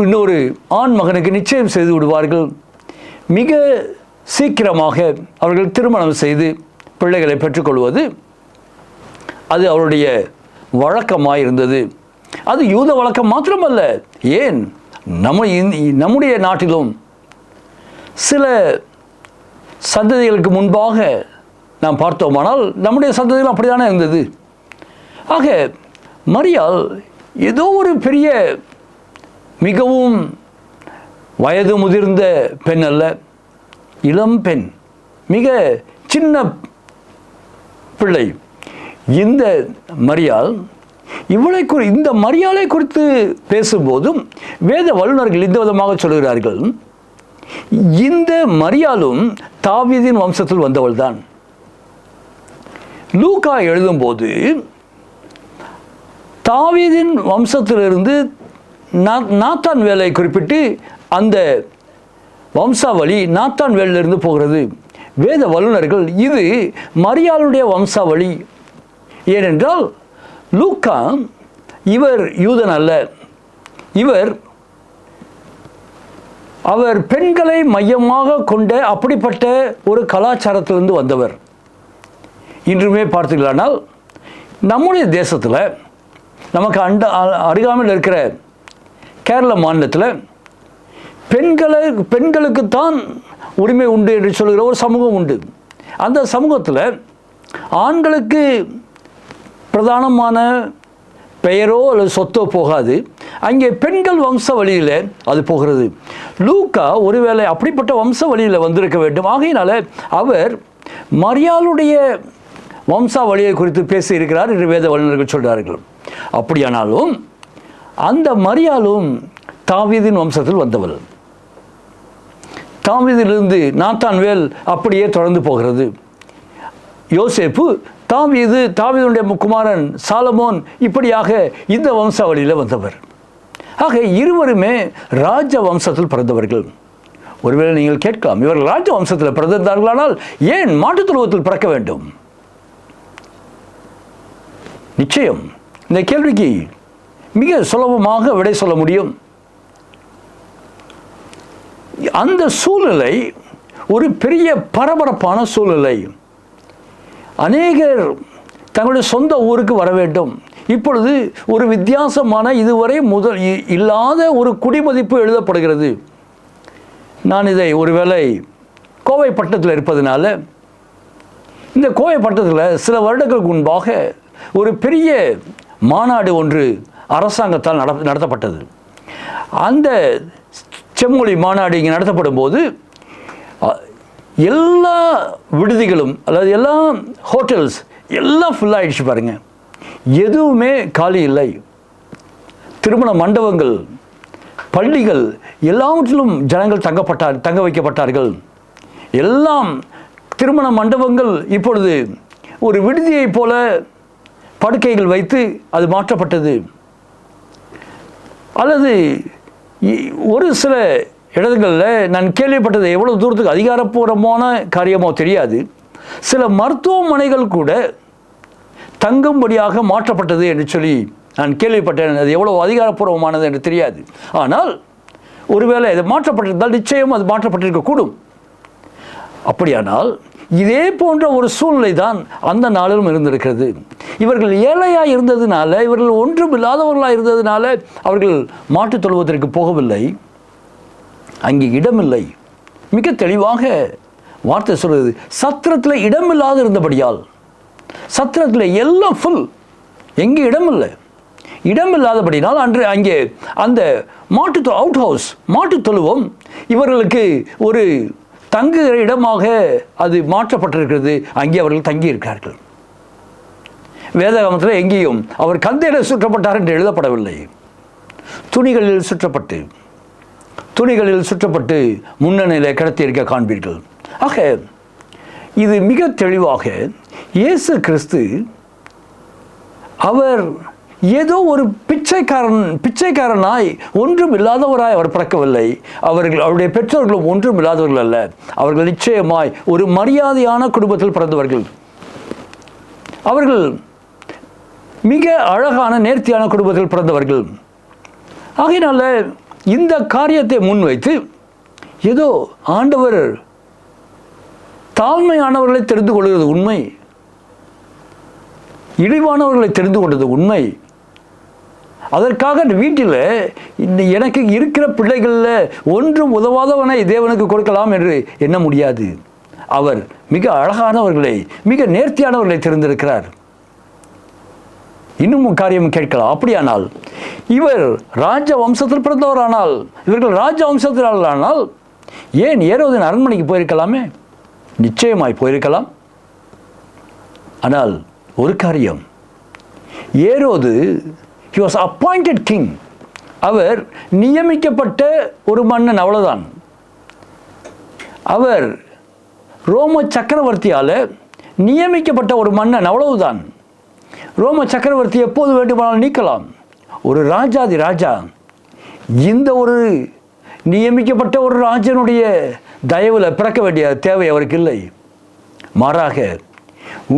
S3: இன்னொரு ஆண் மகனுக்கு நிச்சயம் செய்து விடுவார்கள். மிக சீக்கிரமாக அவர்கள் திருமணம் செய்து பிள்ளைகளை பெற்றுக்கொள்வது அது அவருடைய வழக்கமாக இருந்தது. அது யூத வழக்கம் மாத்திரமல்ல, ஏன் நம்முடைய நாட்டிலும் சில சந்ததிகளுக்கு முன்பாக நாம் பார்த்தோமானால் நம்முடைய சந்ததிகள் அப்படித்தானே இருந்தது. ஆக மரியாள் ஏதோ ஒரு பெரிய மிகவும் வயது முதிர்ந்த பெண் அல்ல, இளம் பெண், மிக சின்ன பிள்ளை. இந்த மரியாள் இந்த மரியாளை குறித்து பேசும்போதும் வேத வல்லுநர்கள் இந்த விதமாக சொல்கிறார்கள், இந்த மரியாளும் தாவீதின் வம்சத்தில் வந்தவள் தான். லூக்கா எழுதும்போது தாவீதின் வம்சத்திலிருந்து நாத்தான் வேலை குறிப்பிட்டு அந்த வம்சாவளி நாத்தான் வேலிலிருந்து போகிறது. வேத வல்லுநர்கள் இது மரியாளுடைய வம்சாவளி. ஏனென்றால் லூக்கா இவர் யூதன் அல்ல, அவர் பெண்களை மையமாக கொண்ட அப்படிப்பட்ட ஒரு கலாச்சாரத்திலிருந்து வந்தவர். இன்றுமே பார்த்தீர்களானால் நம்முடைய தேசத்தில் நமக்கு அருகாமையில் இருக்கிற கேரள மாநிலத்தில் பெண்களுக்குத்தான் உரிமை உண்டு என்று சொல்கிற ஒரு சமூகம் உண்டு. அந்த சமூகத்தில் ஆண்களுக்கு பிரதானமான பெயரோ அல்லது சொத்தோ போகாது, அங்கே பெண்கள் வம்ச வழியில் அது போகிறது. லூக்கா ஒருவேளை அப்படிப்பட்ட வம்ச வழியில் வந்திருக்க வேண்டும். ஆகையினால அவர் மரியாளுடைய வம்சாவளியை குறித்து பேசியிருக்கிறார் என்று வேத வல்லுநர்கள் சொல்கிறார்கள். அப்படியானாலும் அந்த மரியாளும் தாவீதின் வம்சத்தில் வந்தவள். தாவீதிலிருந்து நாத்தான் வேல் அப்படியே தொடர்ந்து போகிறது. யோசேப்பு தாவீதுடைய குமாரன் சாலமோன், இப்படியாக இந்த வம்சாவளியில் வந்தவர். ஆக இருவருமே ராஜ வம்சத்தில் பிறந்தவர்கள். ஒருவேளை நீங்கள் கேட்கலாம், இவர்கள் ராஜ வம்சத்தில் பிறந்திருந்தார்களானால் ஏன் மாட்டுத் தொழுவத்தில் பிறக்க வேண்டும்? நிச்சயம் இந்த கேள்விக்கு மிக சுலபமாக விடை சொல்ல முடியும். அந்த சூழ்நிலை ஒரு பெரிய பரபரப்பான சூழ்நிலை. அநேகர் தங்களுடைய சொந்த ஊருக்கு வர வேண்டும். இப்பொழுது ஒரு வித்தியாசமான, இதுவரை இல்லாத ஒரு குடிமதிப்பு எழுதப்படுகிறது. நான் இதை ஒருவேளை கோவை பட்டணத்தில் இருப்பதனால, இந்த கோவை பட்டணத்தில் சில வருடங்களுக்கு முன்பாக ஒரு பெரிய மாநாடு ஒன்று அரசாங்கத்தால் நடத்தப்பட்டது. அந்த செம்மொழி மாநாடு இங்கே நடத்தப்படும் போது எல்லா விடுதிகளும், அல்லது எல்லா ஹோட்டல்ஸ் எல்லாம் ஃபுல்லாகிடுச்சு பாருங்கள். எதுவுமே காலி இல்லை. திருமண மண்டபங்கள் பள்ளிகள் எல்லாவற்றிலும் ஜனங்கள் தங்க வைக்கப்பட்டார்கள். எல்லாம் திருமண மண்டபங்கள் இப்பொழுது ஒரு விடுதியைப் போல படுக்கைகள் வைத்து அது மாற்றப்பட்டது. அல்லது ஒரு சில இடங்களில் நான் கேள்விப்பட்டது, எவ்வளோ தூரத்துக்கு அதிகாரப்பூர்வமான காரியமோ தெரியாது, சில மருத்துவமனைகள் கூட தங்கும்படியாக மாற்றப்பட்டது என்று சொல்லி நான் கேள்விப்பட்டேன். அது எவ்வளோ அதிகாரப்பூர்வமானது என்று தெரியாது. ஆனால் ஒருவேளை இது மாற்றப்பட்டிருந்தால் நிச்சயம் அது மாற்றப்பட்டிருக்கக்கூடும். அப்படியானால் இதே போன்ற ஒரு சூழ்நிலை தான் அந்த நாளிலும் இருந்திருக்கிறது. இவர்கள் ஏழையாக இருந்ததுனால, இவர்கள் ஒன்றும் இல்லாதவர்களாக இருந்ததுனால அவர்கள் மாட்டுத் தொழுவதற்கு போகவில்லை. அங்கே இடமில்லை. மிக தெளிவாக வார்த்தை சொல்கிறது, சத்திரத்தில் இடமில்லாது இருந்தபடியால், சத்திரத்தில் எல்லாம் ஃபுல், எங்கே இடமில்லை. இடமில்லாதபடினால் அங்கே அந்த அவுட் ஹவுஸ் மாட்டுத் தொழுவம் இவர்களுக்கு ஒரு தங்குகிற இடமாக அது மாற்றப்பட்டிருக்கிறது. அங்கே அவர்கள் தங்கியிருக்கிறார்கள். வேதாகமத்தில் எங்கேயும் அவர் கந்தையில் சுற்றப்பட்டார் என்று எழுதப்படவில்லை. துணிகளில் சுற்றப்பட்டு முன்னணியில் கிடத்தியிருக்க காண்பீர்கள். ஆக இது மிக தெளிவாக இயேசு கிறிஸ்து அவர் ஏதோ ஒரு பிச்சைக்காரனாய் ஒன்றும் இல்லாதவராய் அவர் பிறக்கவில்லை. அவருடைய பெற்றோர்களும் ஒன்றும் இல்லாதவர்கள் அல்ல. அவர்கள் நிச்சயமாய் ஒரு மரியாதையான குடும்பத்தில் பிறந்தவர்கள். அவர்கள் மிக அழகான நேர்த்தியான குடும்பத்தில் பிறந்தவர்கள். ஆகையினால இந்த காரியத்தை முன்வைத்து ஏதோ ஆண்டவர் தாழ்மையானவர்களை தெரிந்து கொள்வது உண்மை, இழிவானவர்களை தெரிந்து கொண்டது உண்மை. அதற்காக வீட்டில் எனக்கு இருக்கிற பிள்ளைகளில் ஒன்றும் உதவாதவனை தேவனுக்கு கொடுக்கலாம் என்று எண்ண முடியாது. அவர் மிக அழகானவர்களை, மிக நேர்த்தியானவர்களை தெரிந்திருக்கிறார். இன்னும் காரியம் கேட்கலாம். அப்படியானால் இவர் ராஜ வம்சத்தில் பிறந்தவரானால், இவர்கள் ராஜ வம்சத்தினால் ஏன் ஏரோதின் அரண்மனைக்கு போயிருக்கலாமே? நிச்சயமாய் போயிருக்கலாம். ஆனால் ஒரு காரியம், ஏரோது he was appointed king. அவர் நியமிக்கப்பட்ட ஒரு மன்னன், அவ்வளவுதான். அவர் ரோம சக்கரவர்த்தியால் நியமிக்கப்பட்ட ஒரு மன்னன், அவ்வளவுதான். ரோம சக்கரவர்த்தி எப்போது வேண்டுமானாலும் நீக்கலாம். ஒரு ராஜாதி ராஜா இந்த ஒரு நியமிக்கப்பட்ட ஒரு ராஜனுடைய தயவில் பிறக்க வேண்டிய தேவை அவருக்கு இல்லை. மாறாக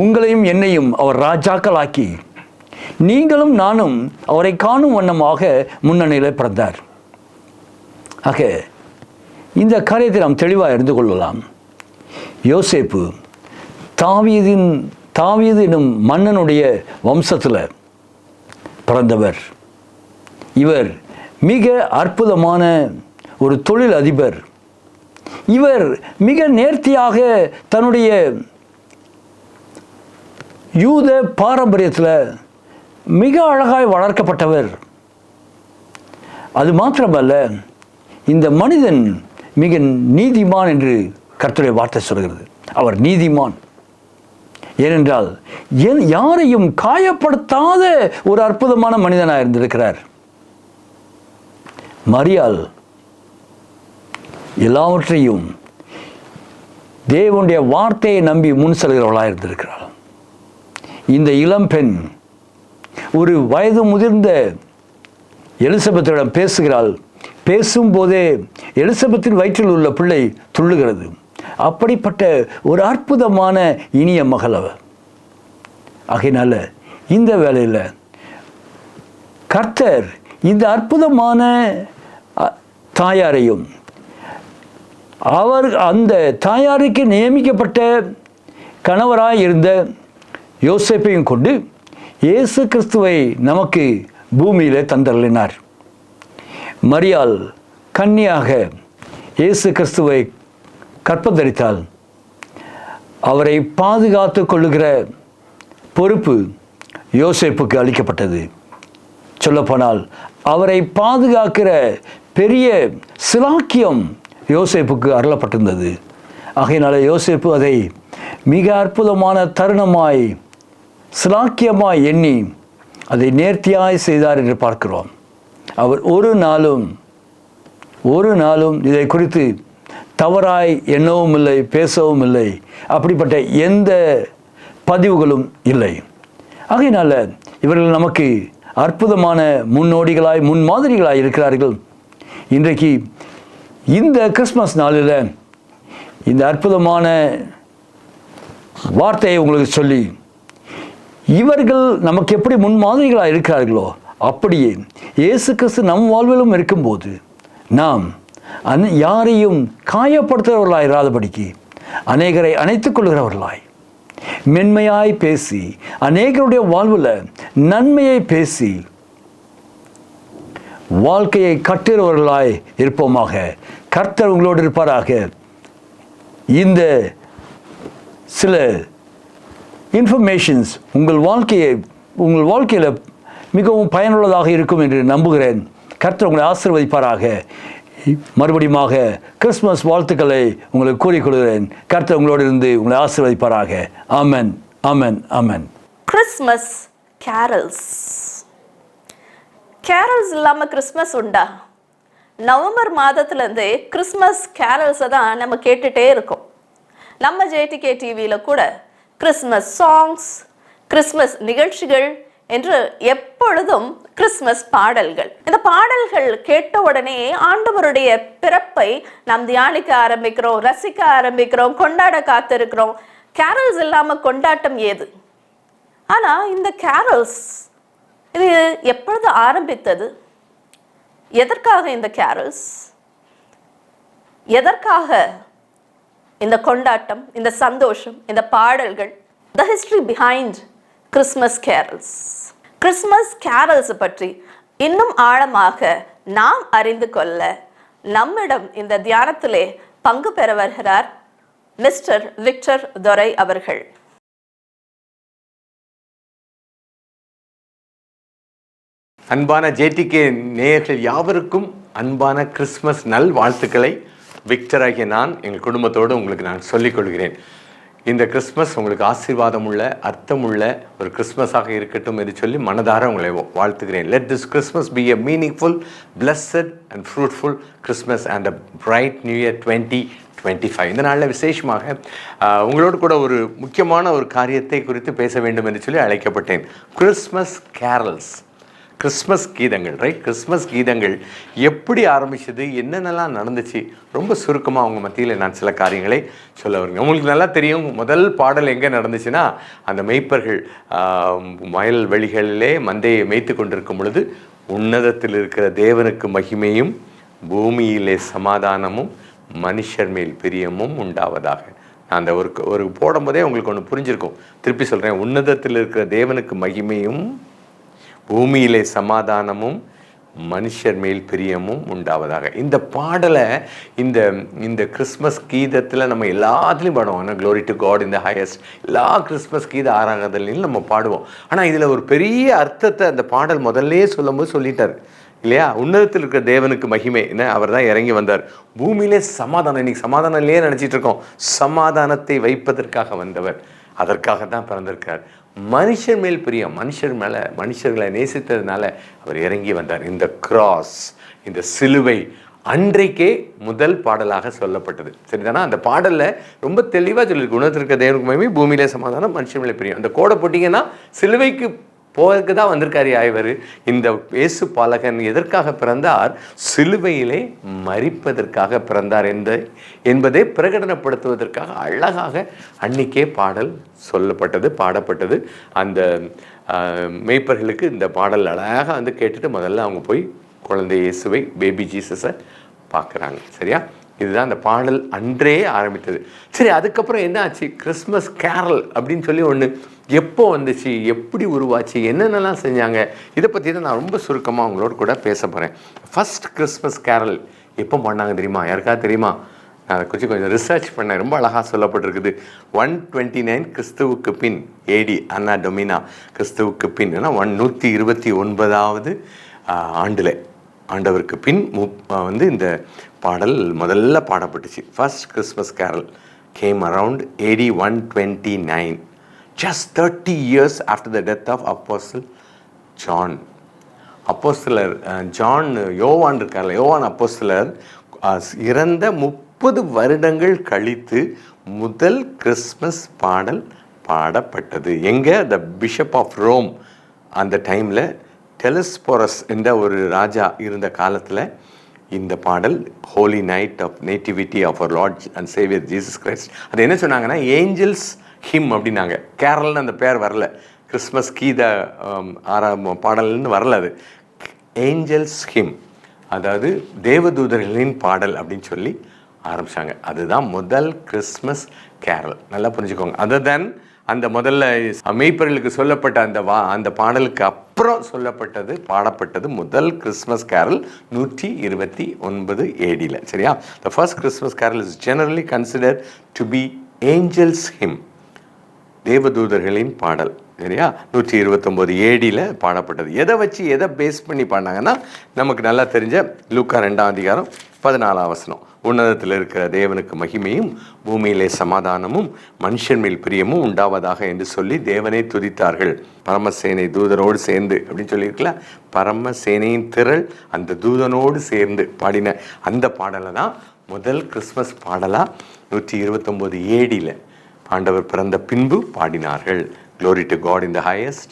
S3: உங்களையும் என்னையும் அவர் ராஜாக்களாக்கி நீங்களும் நானும் அவரை காணும் வண்ணமாக முன்னணியில் பிறந்தார். ஆக இந்த காரியத்தை நாம் தெளிவாக அறிந்து கொள்ளலாம். யோசேப்பு தாவீது எனும் மன்னனுடைய வம்சத்தில் பிறந்தவர். இவர் மிக அற்புதமான ஒரு தொழில் அதிபர். இவர் மிக நேர்த்தியாக தன்னுடைய யூத பாரம்பரியத்தில் மிக அழகாய் வளர்க்கப்பட்டவர். அது மாத்திரமல்ல, இந்த மனிதன் மிக நீதிமான் என்று கர்த்தருடைய வார்த்தை சொல்கிறது. அவர் நீதிமான். ஏனென்றால் யாரையும் காயப்படுத்தாத ஒரு அற்புதமான மனிதனாக இருந்திருக்கிறார். மரியாள் எல்லாவற்றையும் தேவனுடைய வார்த்தையை நம்பி முன் செல்கிறவளாக இருந்திருக்கிறாள். இந்த இளம்பெண் ஒரு வயது முதிர்ந்த எலிசபெத்திடம் பேசுகிறாள். பேசும்போதே எலிசபெத்தின் வயிற்றில் உள்ள பிள்ளை துள்ளுகிறது. அப்படிப்பட்ட ஒரு அற்புதமான இனிய மகள் அவர். ஆகையினால இந்த வேளையில் கர்த்தர் இந்த அற்புதமான தாயாரையும் அந்த தாயாருக்கு நியமிக்கப்பட்ட கணவராய் இருந்த யோசேப்பையும் கொண்டு இயேசு கிறிஸ்துவை நமக்கு பூமியில் தந்தருளினார். மரியாள் கன்னியாக இயேசு கிறிஸ்துவை கற்பந்தரித்தால் அவரை பாதுகாத்து கொள்ளுகிற பொறுப்பு யோசேப்புக்கு அளிக்கப்பட்டது. சொல்லப்போனால் அவரை பாதுகாக்கிற பெரிய சிலாக்கியம் யோசேப்புக்கு அருளப்பட்டிருந்தது. ஆகையினால யோசேப்பு அதை மிக அற்புதமான தருணமாய் சிலாக்கியமாய் எண்ணி அதை நேர்த்தியாய் செய்தார் என்று பார்க்கிறோம். அவர் ஒரு நாளும் ஒரு நாளும் இதை குறித்து தவறாய் எண்ணவும் இல்லை, பேசவும் இல்லை. அப்படிப்பட்ட எந்த பதிவுகளும் இல்லை. ஆகையினால இவர்கள் நமக்கு அற்புதமான முன்னோடிகளாய், முன்மாதிரிகளாய் இருக்கிறார்கள். இன்றைக்கு இந்த கிறிஸ்மஸ் நாளில் இந்த அற்புதமான வார்த்தையை உங்களுக்கு சொல்லி, இவர்கள் நமக்கு எப்படி முன்மாதிரிகளாக இருக்கிறார்களோ அப்படியே இயேசு கிறிஸ்து நம் வாழ்விலும் இருக்கும்போது நாம் யாரையும் காயப்படுத்துகிறவர்களாய் இராதபடிக்கு அநேகரை அணைத்துக் கொள்கிறவர்களாய், மென்மையாய் பேசி, அநேகருடைய வாழ்வில் நன்மையை பேசி வாழ்க்கையை கட்டுகிறவர்களாய் இருப்போமாக. கர்த்தர் உங்களோடு இருப்பாராக. இந்த சில இன்ஃபர்மேஷன்ஸ் உங்கள் வாழ்க்கையில் மிகவும் பயனுள்ளதாக இருக்கும் என்று நம்புகிறேன். கர்த்தர் உங்களை ஆசீர்வதிப்பாராக. மறுபடியுமாக கிறிஸ்மஸ் வாழ்த்துக்களை உங்களுக்கு கூறிக்கொள்கிறேன். கர்த்தர் உங்களோடு இருந்து உங்களை ஆசீர்வதிப்பாராக. Amen, amen, amen.
S1: Christmas carols. Carols இல்லாமல் கிறிஸ்மஸ் உண்டா? நவம்பர் மாதத்துலேருந்தே கிறிஸ்மஸ் கேரல்ஸை தான் நம்ம கேட்டுகிட்டே இருக்கோம். நம்ம ஜேடிகே டிவியில் கூட கிறிஸ்மஸ் சாங்ஸ், கிறிஸ்மஸ் நிகழ்ச்சிகள் என்று எப்பொழுதும் கிறிஸ்மஸ் பாடல்கள். இந்த பாடல்கள் கேட்ட உடனே ஆண்டவருடைய பிறப்பை நாம் தியானிக்க ஆரம்பிக்கிறோம், ரசிக்க ஆரம்பிக்கிறோம், கொண்டாட காத்திருக்கிறோம். கேரல்ஸ் இல்லாமல் கொண்டாட்டம் ஏது? ஆனால் இந்த கேரல்ஸ் இது எப்பொழுது ஆரம்பித்தது? எதற்காக இந்த கேரல்ஸ்? எதற்காக இந்த கொண்டாட்டம், இந்த சந்தோஷம், இந்த பாடல்கள்? The history behind Christmas carols. Christmas carols பற்றி இன்னும் ஆழமாக நாம் அறிந்து கொள்ள நம்மிடம் இந்த தியானத்திலே பங்கு பெற வருகிறார் மிஸ்டர் விக்டர் துரை அவர்கள்.
S4: அன்பான ஜேடிகே நேயர்கள் யாவருக்கும் அன்பான கிறிஸ்மஸ் நல் வாழ்த்துக்களை விக்டர் ஆகிய நான் எங்கள் குடும்பத்தோடு உங்களுக்கு நான் சொல்லிக் கொள்கிறேன். இந்த கிறிஸ்மஸ் உங்களுக்கு ஆசீர்வாதம் உள்ள, அர்த்தமுள்ள ஒரு கிறிஸ்மஸாக இருக்கட்டும் என்று சொல்லி மனதார உங்களை வாழ்த்துகிறேன். Let this Christmas be a meaningful, blessed and fruitful Christmas and a bright new year 2025. இந்த நாளில் விசேஷமாக உங்களோடு கூட ஒரு முக்கியமான ஒரு காரியத்தை குறித்து பேச வேண்டும் என்று சொல்லி அழைக்கப்பட்டேன். கிறிஸ்மஸ் கேரல்ஸ், கிறிஸ்மஸ் கீதங்கள், ரைட்? கிறிஸ்மஸ் கீதங்கள் எப்படி ஆரம்பிச்சது, என்னென்னலாம் நடந்துச்சு, ரொம்ப சுருக்கமாக அவங்க மத்தியில் நான் சில காரியங்களை சொல்ல வருங்க. உங்களுக்கு நல்லா தெரியும், முதல் பாடல் எங்கே நடந்துச்சுன்னா, அந்த மேய்ப்பர்கள் வயல் வெளிகளிலே மந்தையை மேய்த்து கொண்டிருக்கும் பொழுது, உன்னதத்தில் இருக்கிற தேவனுக்கு மகிமையும் பூமியிலே சமாதானமும் மனுஷர் மேல் பிரியமும் உண்டாவதாக. நான் அந்த ஒரு போடும்போதே உங்களுக்கு ஒன்று புரிஞ்சிருக்கும். திருப்பி சொல்கிறேன். உன்னதத்தில் இருக்கிற தேவனுக்கு மகிமையும் பூமியிலே சமாதானமும் மனுஷர் மேல் பிரியமும் உண்டாவதாக. இந்த பாடலை இந்த கிறிஸ்மஸ் கீதத்தில் நம்ம எல்லாத்துலேயும் பாடுவோம். Glory to God in the highest, எல்லா கிறிஸ்மஸ் கீத ஆராதனையிலும் நம்ம பாடுவோம். ஆனால் இதில் ஒரு பெரிய அர்த்தத்தை அந்த பாடல் முதல்லே சொல்லும்போது சொல்லிட்டார் இல்லையா? உன்னதத்தில் இருக்கிற தேவனுக்கு மகிமை என்ன, அவர் தான் இறங்கி வந்தார். பூமியிலே சமாதானம், இன்னைக்கு சமாதானம் இல்லையே நினச்சிட்டு இருக்கோம். சமாதானத்தை வைப்பதற்காக வந்தவர், அதற்காக தான் பிறந்திருக்கார். மனுஷர் மேல் பிரியம், மனுஷர்களை நேசித்ததுனால அவர் இறங்கி வந்தார். இந்த கிராஸ், இந்த சிலுவை அன்றைக்கே முதல் பாடலாக சொல்லப்பட்டது. சரிதானா? அந்த பாடலில் ரொம்ப தெளிவாக சொல்லியிருக்கு. உணர்த்திருக்க தேவனுக்கு மகிமை, பூமியிலே சமாதானம், மனுஷர் மேலே பிரியம். அந்த கோடை போட்டிங்கன்னா சிலுவைக்கு போகிறதுக்கு தான் வந்திருக்காரு இவர். இந்த இயேசு பாலகன் எதற்காக பிறந்தார்? சிலுவையிலே மரிப்பதற்காக பிறந்தார் என்பதை பிரகடனப்படுத்துவதற்காக அழகாக அன்னைக்கே பாடல் சொல்லப்பட்டது, பாடப்பட்டது. அந்த மேய்ப்பர்களுக்கு இந்த பாடல் அழகாக வந்து கேட்டுட்டு முதல்ல அவங்க போய் குழந்தை இயேசுவை, பேபி ஜீசஸை பார்க்குறாங்க. சரியா? இதுதான் அந்த பாடல் அன்றே ஆரம்பித்தது. சரி, அதுக்கப்புறம் என்ன ஆச்சு? கிறிஸ்மஸ் கேரல் அப்படின்னு சொல்லி ஒன்று எப்போ வந்துச்சு, எப்படி உருவாச்சு, என்னென்னலாம் செஞ்சாங்க, இதை பற்றி தான் நான் ரொம்ப சுருக்கமாக அவங்களோட கூட பேச போகிறேன். ஃபர்ஸ்ட் கிறிஸ்மஸ் கேரல் எப்போ பண்ணாங்க தெரியுமா? யாருக்காவது தெரியுமா? நான் அதை குறித்து கொஞ்சம் ரிசர்ச் பண்ணேன். ரொம்ப அழகாக சொல்லப்பட்டிருக்குது. 129 கிறிஸ்துவுக்கு பின், ஏடி அன்னா டொமினா, கிறிஸ்துவுக்கு பின் 129வது ஆண்டில், ஆண்டவருக்கு பின் வந்து இந்த பாடல் முதல்ல பாடப்பட்டுச்சு. First Christmas carol came around AD 129, just 30 years after the death of Apostle John. அப்போஸ்தலர் ஜான் யோவான் இருக்கார்ல, யோவான் அப்போஸ்தலர் இறந்த 30 வருடங்கள் கழித்து முதல் கிறிஸ்மஸ் பாடல் பாடப்பட்டது. எங்கே? த பிஷப் ஆஃப் ரோம் அந்த டைமில் டெலஸ்போரஸ் என்ற ஒரு ராஜா இருந்த காலத்தில் இந்த பாடல் holy night of nativity of our lord and saviour Jesus Christ. அது என்ன சொன்னாங்கன்னா ஏஞ்சல்ஸ் ஹிம் அப்படின்னாங்க. கேரல்னு அந்த பேர் வரல, கிறிஸ்மஸ் கீத பாடல்னு வரல, அது ஏஞ்சல்ஸ் ஹிம், அதாவது தேவதூதர்களின் பாடல் அப்படின்னு சொல்லி ஆரம்பித்தாங்க. அதுதான் முதல் கிறிஸ்மஸ் கேரல். நல்லா புரிஞ்சுக்கோங்க. அதர் தேன் அந்த முதல்ல மெய்ப்பர்களுக்கு சொல்லப்பட்ட அந்த பாடலுக்கு அப்புறம் பாடப்பட்டது முதல் கிறிஸ்மஸ் கேரல் 129 AD. சரியா? The first Christmas carol is generally considered to be angels hymn, தேவதூதர்களின் பாடல். சரியா? 129 AD பாடப்பட்டது. எதை வச்சு எதை பேஸ் பண்ணி பாடினாங்கன்னா நமக்கு நல்லா தெரிஞ்ச லூக்கா 2ஆம் அதிகாரம் 14ஆம் வசனம். உன்னதத்தில் இருக்கிற தேவனுக்கு மகிமையும் பூமியிலே சமாதானமும் மனுஷன் மேல் பிரியமும் உண்டாவதாக என்று சொல்லி தேவனை துதித்தார்கள் பரமசேனை தூதனோடு சேர்ந்து அப்படின்னு சொல்லியிருக்கல. பரமசேனையின் திரள் அந்த தூதனோடு சேர்ந்து பாடின அந்த பாடலை தான் முதல் கிறிஸ்மஸ் பாடலாக 129 AD ஆண்டவர் பிறந்த பின்பு பாடினார்கள். Glory to God in the highest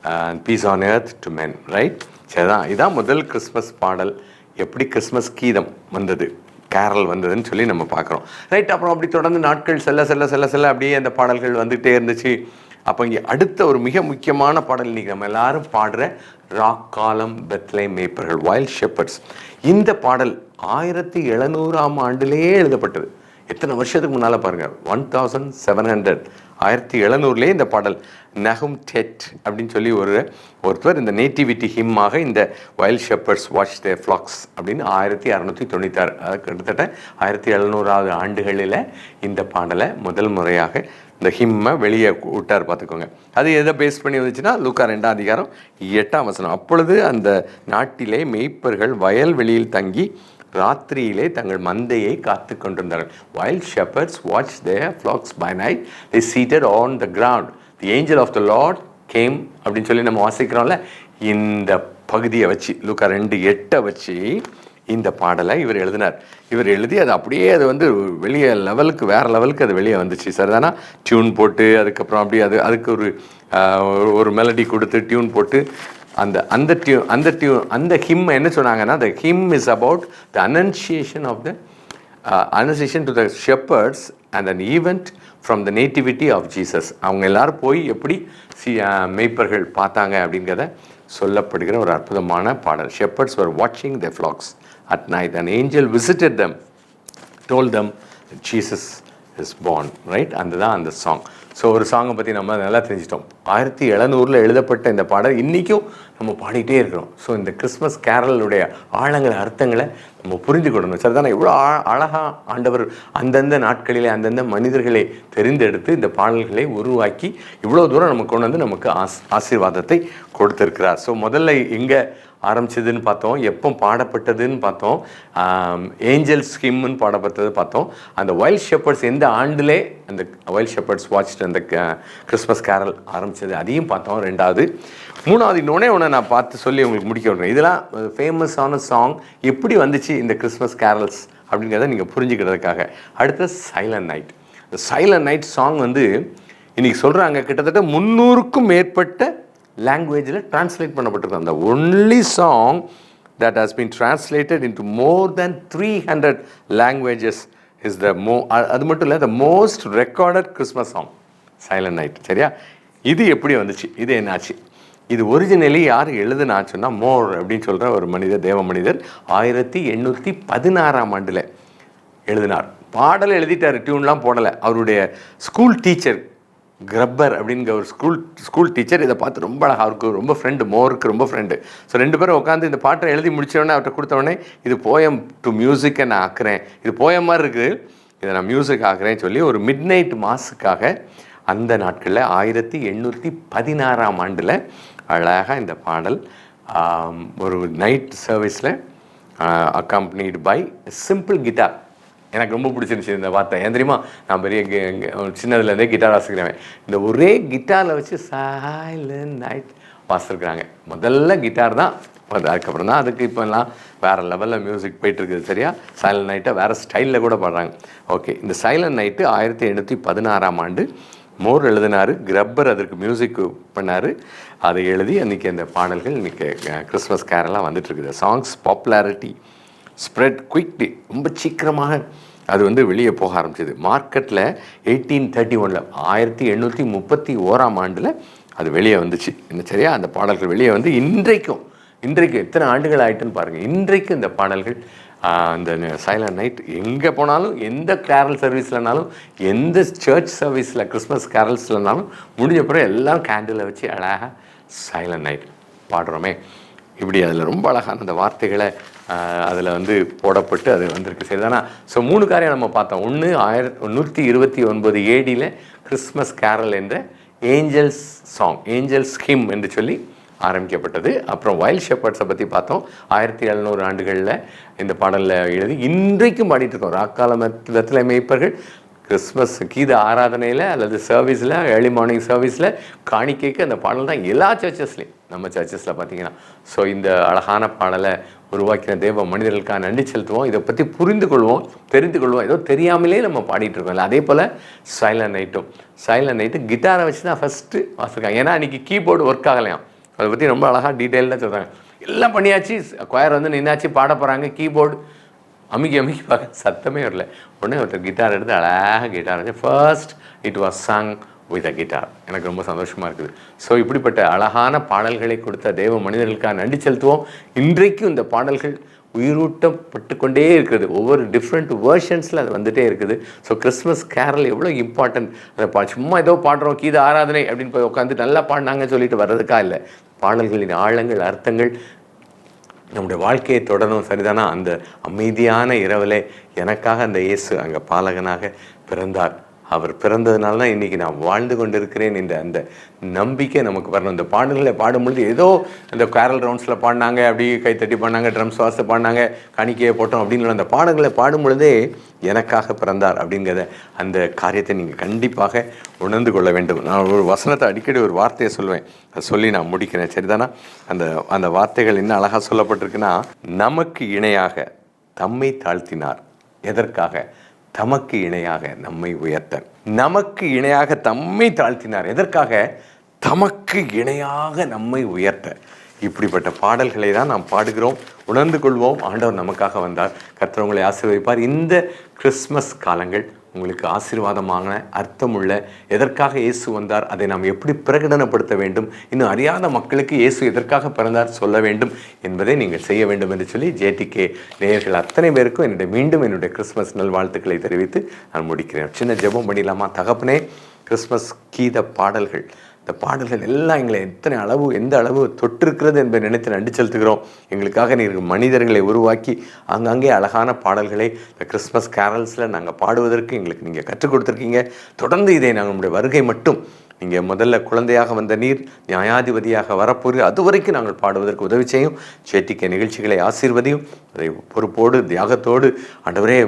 S4: and peace on earth to men. Right? சரிதான். இதான் முதல் கிறிஸ்மஸ் பாடல். எப்படி கிறிஸ்மஸ் கீதம் வந்தது, கேரல் வந்ததுன்னு சொல்லி நம்ம பார்க்குறோம். ரைட்? அப்புறம் அப்படி தொடர்ந்து நாட்கள் செல்ல அப்படியே அந்த பாடல்கள் வந்துகிட்டே இருந்துச்சு. அப்போ இங்கே அடுத்த ஒரு மிக முக்கியமான பாடல் இன்றைக்கி நம்ம எல்லாரும் பாடுற ராக்காலம் பெத்லேம் மேய்ப்பர்கள், வைல்ட் ஷெப்பர்ட்ஸ். இந்த பாடல் 1700ஆம் ஆண்டிலேயே எழுதப்பட்டது. எத்தனை வருஷத்துக்கு முன்னால் பாருங்கள், 1700 1700 இந்த பாடல் நகும் டெட் அப்படின்னு சொல்லி ஒருத்தர் இந்த நேட்டிவிட்டி ஹிம்மாக இந்த வைல்ட் ஷெப்பர்ட்ஸ் வாட்ச் தேர் ஃப்ளாக்ஸ் அப்படின்னு 1696 கிட்டத்தட்ட 1700ஆவது ஆண்டுகளில் இந்த பாடலை முதல் முறையாக இந்த ஹிம்மை வெளியே விட்டார். பார்த்துக்கோங்க. அது எதை பேஸ் பண்ணி வந்துச்சுன்னா லூக்கா 2ஆம் அதிகாரம் 8ஆம் வசனம். அப்பொழுது அந்த நாட்டிலே மேய்ப்பர்கள் வயல்வெளியில் தங்கி ராத்திரியிலே தங்கள் மந்தையை காத்து கொண்டிருந்தார்கள். Wild shepherds watched their flocks by night. They seated on the ground. The angel of the Lord came அப்படின்னு சொல்லி நம்ம வாசிக்கிறோம்ல. இந்த பகுதியை வச்சு லூக்கா 2:8 வச்சு இந்த பாடலை இவர் எழுதினார். இவர் எழுதி அது அப்படியே அது வந்து வெளியே வேறு லெவலுக்கு அது வெளியே வந்துச்சு. சரிதானா? டியூன் போட்டு அதுக்கப்புறம் அப்படியே அதுக்கு ஒரு மெலடி கொடுத்து டியூன் போட்டு அந்த ஹிம் என்ன சொன்னாங்கன்னா, the hymn is about the annunciation to the shepherds and an event from the nativity of Jesus. அவங்க எல்லாரும் போய் எப்படி மேய்ப்பர்கள் பார்த்தாங்க அப்படிங்கிறத சொல்லப்படுகிற ஒரு அற்புதமான பாடல். Shepherds were watching their flocks at night. An angel visited them, told them that Jesus is born. Right? அந்த சாங். ஸோ ஒரு சாங்கை பற்றி நம்ம நல்லா தெரிஞ்சிட்டோம். 1700 எழுதப்பட்ட இந்த பாடல் இன்றைக்கும் நம்ம பாடிட்டே இருக்கிறோம். ஸோ இந்த கிறிஸ்மஸ் கேரலுடைய ஆழங்களை அர்த்தங்களை நம்ம புரிஞ்சுக்கிடணும். சரிதானே? இவ்வளோ அழகாக ஆண்டவர் அந்தந்த நாட்களிலே அந்தந்த மனிதர்களை தெரிந்தெடுத்து இந்த பாடல்களை உருவாக்கி இவ்வளோ தூரம் நமக்கு கொண்டு வந்து நமக்கு ஆசீர்வாதத்தை கொடுத்துருக்கிறார். ஸோ முதல்ல எங்கே ஆரம்பிச்சதுன்னு பார்த்தோம், எப்போ பாடப்பட்டதுன்னு பார்த்தோம், ஏஞ்சல்ஸ் ஹிம்னு பாடப்பட்டது பார்த்தோம். அந்த வைல்ட் ஷெப்பர்ட்ஸ் எந்த ஆண்டிலே அந்த வைல்ட் ஷெப்பர்ட்ஸ் வாட்ச் அந்த கிறிஸ்மஸ் கேரல் ஆரம்பித்தது அதையும் பார்த்தோம். மூணாவது இன்னொன்று நான் பார்த்து சொல்லி உங்களுக்கு முடிக்க விடுறேன். இதெல்லாம் ஃபேமஸான சாங் எப்படி வந்துச்சு இந்த கிறிஸ்மஸ் கேரல்ஸ் அப்படிங்கிறத நீங்கள் புரிஞ்சுக்கிறதுக்காக. அடுத்த சைலண்ட் நைட். இந்த சைலண்ட் நைட் சாங் வந்து இன்றைக்கி சொல்கிறாங்க கிட்டத்தட்ட 300க்கும் மேற்பட்ட லாங்குவேஜில் டிரான்ஸ்லேட் பண்ணப்பட்டிருக்கு. அந்த only song that has been translated into more than 300 languages is அது மட்டும் இல்லை, the most recorded Christmas song silent night. சரியா? இது எப்படி வந்துச்சு, இது என்னாச்சு, இது ஒரிஜினலி யார் எழுதுனாச்சுன்னா மோர் அப்படின்னு சொல்கிற ஒரு தேவ மனிதர் 1816ஆம் ஆண்டில் எழுதினார். பாடலை எழுதிட்டார், டியூன்லாம் போடலை. அவருடைய ஸ்கூல் டீச்சர் கிரப்பர் அப்படிங்கிற ஒரு ஸ்கூல் டீச்சர் இதை பார்த்து ரொம்ப அழகாக, அவருக்கு ரொம்ப ஃப்ரெண்டு, மோருக்கு ரொம்ப ஃப்ரெண்டு. ஸோ 2 பேரும் உட்காந்து இந்த பாட்டை எழுதி முடித்தோடனே அவர்கிட்ட கொடுத்தோடனே இது போயம் டு மியூசிக்கை நான் ஆக்குறேன், இது போயம் மாதிரி இருக்குது, இதை நான் மியூசிக் ஆக்குறேன்னு சொல்லி ஒரு மிட் நைட் மாஸுக்காக அந்த நாட்களில் 1816ஆம் ஆண்டில் அழகாக இந்த பாடல் ஒரு நைட் சர்வீஸில் அக்கம்பனிடு பை சிம்பிள் கிட்டார். எனக்கு ரொம்ப பிடிச்சிருந்துச்சி இந்த வார்த்தை. ஏன் தெரியுமா? நான் பெரிய சின்னதுலேருந்தே கிட்டார் வாசிக்கிறேன். இந்த ஒரே கிட்டாரில் வச்சு சைலண்ட் நைட் வாசிருக்கிறாங்க. முதல்ல கிட்டார் தான் அதுக்கப்புறம் தான் அதுக்கு இப்போல்லாம் வேறு லெவலில் மியூசிக் போயிட்டுருக்குது. சரியா? சைலண்ட் நைட்டை வேறு ஸ்டைலில் கூட பாடுறாங்க. ஓகே, இந்த சைலண்ட் நைட்டு 1816ஆம் ஆண்டு மோர் எழுதினார். கிரப்பர் அதற்கு மியூசிக் பண்ணார். அதை எழுதி அன்றைக்கி அந்த பாடல்கள் இன்றைக்கி கிறிஸ்மஸ் கேரளாக வந்துட்டுருக்குது. சாங்ஸ் பாப்புலாரிட்டி ஸ்ப்ரெட் குயிக்லி, ரொம்ப சீக்கிரமாக அது வந்து வெளியே போக ஆரம்பிச்சிது. மார்க்கெட்டில் 1831 1831ஆம் ஆண்டில் அது வெளியே வந்துச்சு. என்ன சரியா? அந்த பாடல்கள் வெளியே வந்து இன்றைக்கு எத்தனை ஆண்டுகள் ஆகிட்டுன்னு பாருங்கள். இன்றைக்கு இந்த பாடல்கள் இந்த சைலண்ட் நைட் எங்கே போனாலும், எந்த கேரல் சர்வீஸ்லனாலும், எந்த சர்ச் சர்வீஸில் கிறிஸ்மஸ் கேரல்ஸ்லனாலும் முடிஞ்ச பிறகு எல்லாம் கேண்டிலை வச்சு அழகாக சைலண்ட் நைட் பாடுறோமே. இப்படி அதில் ரொம்ப அழகான அந்த வார்த்தைகளை அதில் வந்து போடப்பட்டு அது வந்திருக்கு. சரிதானா? ஸோ 3 காரியம் நம்ம பார்த்தோம். ஒன்று 1129 AD கிறிஸ்மஸ் கேரல் என்ற ஏஞ்சல்ஸ் சாங், ஏஞ்சல்ஸ் ஹிம் என்று சொல்லி ஆரம்பிக்கப்பட்டது. அப்புறம் வைல்ட் ஷெப்பர்ட்ஸை பற்றி பார்த்தோம். 1700 ஆண்டுகளில் இந்த பாடலில் எழுதி இன்றைக்கும் பாடிட்டு இருக்கோம். ராக்காலத்தில் மேய்ப்பர்கள் கிறிஸ்மஸ் கீத ஆராதனையில் அல்லது சர்வீஸில், ஏர்லி மார்னிங் சர்வீஸில் காணிக்கைக்கு அந்த பாடல் தான் எல்லா சர்ச்சஸ்லேயும், நம்ம சர்ச்சஸில் பார்த்தீங்கன்னா. ஸோ இந்த அழகான பாடலை உருவாக்கின தேவ மனிதர்களுக்காக நன்றி செலுத்துவோம். இதை பற்றி புரிந்து கொள்வோம், தெரிந்து கொள்வோம். ஏதோ தெரியாமலே நம்ம பாடிட்டு இருக்கோம். அதே போல் சைலண்ட் நைட்டு கிட்டாரை வச்சு தான் ஃபஸ்ட்டு வாசிருக்காங்க. ஏன்னா அன்றைக்கி கீபோர்டு ஒர்க் ஆகலையாம். அதை பற்றி ரொம்ப அழகாக டீட்டெயிலாக சொல்கிறாங்க. எல்லாம் பண்ணியாச்சு, கொயர் வந்து நின்னாச்சு, பாட போகிறாங்க. கீபோர்டு அமுக்கி பார்க்க சத்தமே வரல. உடனே ஒருத்தர் கிட்டார் எடுத்து அழகாக கிட்டார் வச்சு first it was sung with a guitar. எனக்கு ரொம்ப சந்தோஷமாக இருக்குது. ஸோ இப்படிப்பட்ட அழகான பாடல்களை கொடுத்த தேவ மனிதர்களுக்காக நன்றி செலுத்துவோம். இன்றைக்கும் இந்த பாடல்கள் உயிரூட்டப்பட்டு கொண்டே இருக்குது. ஒவ்வொரு டிஃப்ரெண்ட் வேர்ஷன்ஸில் அது வந்துகிட்டே இருக்குது. ஸோ கிறிஸ்மஸ் கேரல் எவ்வளோ இம்பார்ட்டன்ட். அதை சும்மா ஏதோ பாடுறோம் கீத ஆராதனை அப்படின்னு போய் உட்காந்து நல்லா பாடினாங்கன்னு சொல்லிட்டு வர்றதுக்கா இல்லை. பாடல்களின் ஆழங்கள், அர்த்தங்கள் நம்முடைய வாழ்க்கையை தொடரும். சரிதானா? அந்த அமைதியான இரவிலே எனக்காக அந்த இயேசு அங்கே பாலகனாக பிறந்தார். அவர் பிறந்ததுனால தான் இன்றைக்கி நான் வாழ்ந்து கொண்டு இருக்கிறேன் என்ற அந்த நம்பிக்கை நமக்கு வரணும். இந்த பாடல்களை பாடும்பொழுது ஏதோ இந்த கேரல் ரவுண்ட்ஸில் பாடினாங்க, அப்படி கைத்தட்டி பாடினாங்க, ட்ரம்ஸ் வாச பாடினாங்க, காணிக்கையை போட்டோம் அப்படின்னு அந்த பாடல்களை பாடும் பொழுதே எனக்காக பிறந்தார் அப்படிங்கிற அந்த காரியத்தை நீங்கள் கண்டிப்பாக உணர்ந்து கொள்ள வேண்டும். நான் ஒரு வசனத்தை அடிக்கடி ஒரு வார்த்தையை சொல்லுவேன், அதை சொல்லி நான் முடிக்கிறேன். சரிதானா? அந்த வார்த்தைகள் என்ன அழகாக சொல்லப்பட்டிருக்குன்னா, நமக்கு இணையாக தம்மை தாழ்த்தினார். எதற்காக? தமக்கு இணையாக நம்மை உயர்த்த. நமக்கு இணையாக தம்மை தாழ்த்தினார். எதற்காக? தமக்கு இணையாக நம்மை உயர்த்த. இப்படிப்பட்ட பாடல்களை தான் நாம் பாடுகிறோம். உணர்ந்து கொள்வோம், ஆண்டவர் நமக்காக வந்தார். கர்த்தர் உங்களை ஆசீர்வதிப்பார். இந்த கிறிஸ்மஸ் காலங்கள் உங்களுக்கு ஆசீர்வாதமான, அர்த்தமுள்ள, எதற்காக இயேசு வந்தார், அதை நாம் எப்படி பிரகடனப்படுத்த வேண்டும், இன்னும் அறியாத மக்களுக்கு இயேசு எதற்காக பிறந்தார் சொல்ல வேண்டும் என்பதை நீங்கள் செய்ய வேண்டும் என்று சொல்லி JTK நேயர்கள் அத்தனை பேருக்கும் என்னுடைய கிறிஸ்மஸ் நல்வாழ்த்துக்களை தெரிவித்து நான் முடிக்கிறேன். சின்ன ஜெபம் பண்ணிடலாமா? தகப்பனே, கிறிஸ்மஸ் கீத பாடல்கள், இந்த பாடல்கள் எல்லாம் எங்களை எந்த அளவு தொட்டிருக்கிறது என்பதை நினைத்து நன்றி செலுத்துகிறோம். எங்களுக்காக நீங்கள் மனிதர்களை உருவாக்கி அங்கங்கே அழகான பாடல்களை இந்த கிறிஸ்மஸ் கேரல்ஸில் நாங்கள் பாடுவதற்கு எங்களுக்கு நீங்கள் கற்றுக் கொடுத்துருக்கீங்க. தொடர்ந்து இதை நாங்கள் நம்முடைய வருகை மட்டும், நீங்கள் முதல்ல குழந்தையாக வந்த நீர் நியாயாதிபதியாக வரப்போது, அது வரைக்கும் நாங்கள் பாடுவதற்கு உதவி செய்யும். JTK நிகழ்ச்சிகளை ஆசீர்வதியும். அதை பொறுப்போடு, தியாகத்தோடு, ஆண்டவரே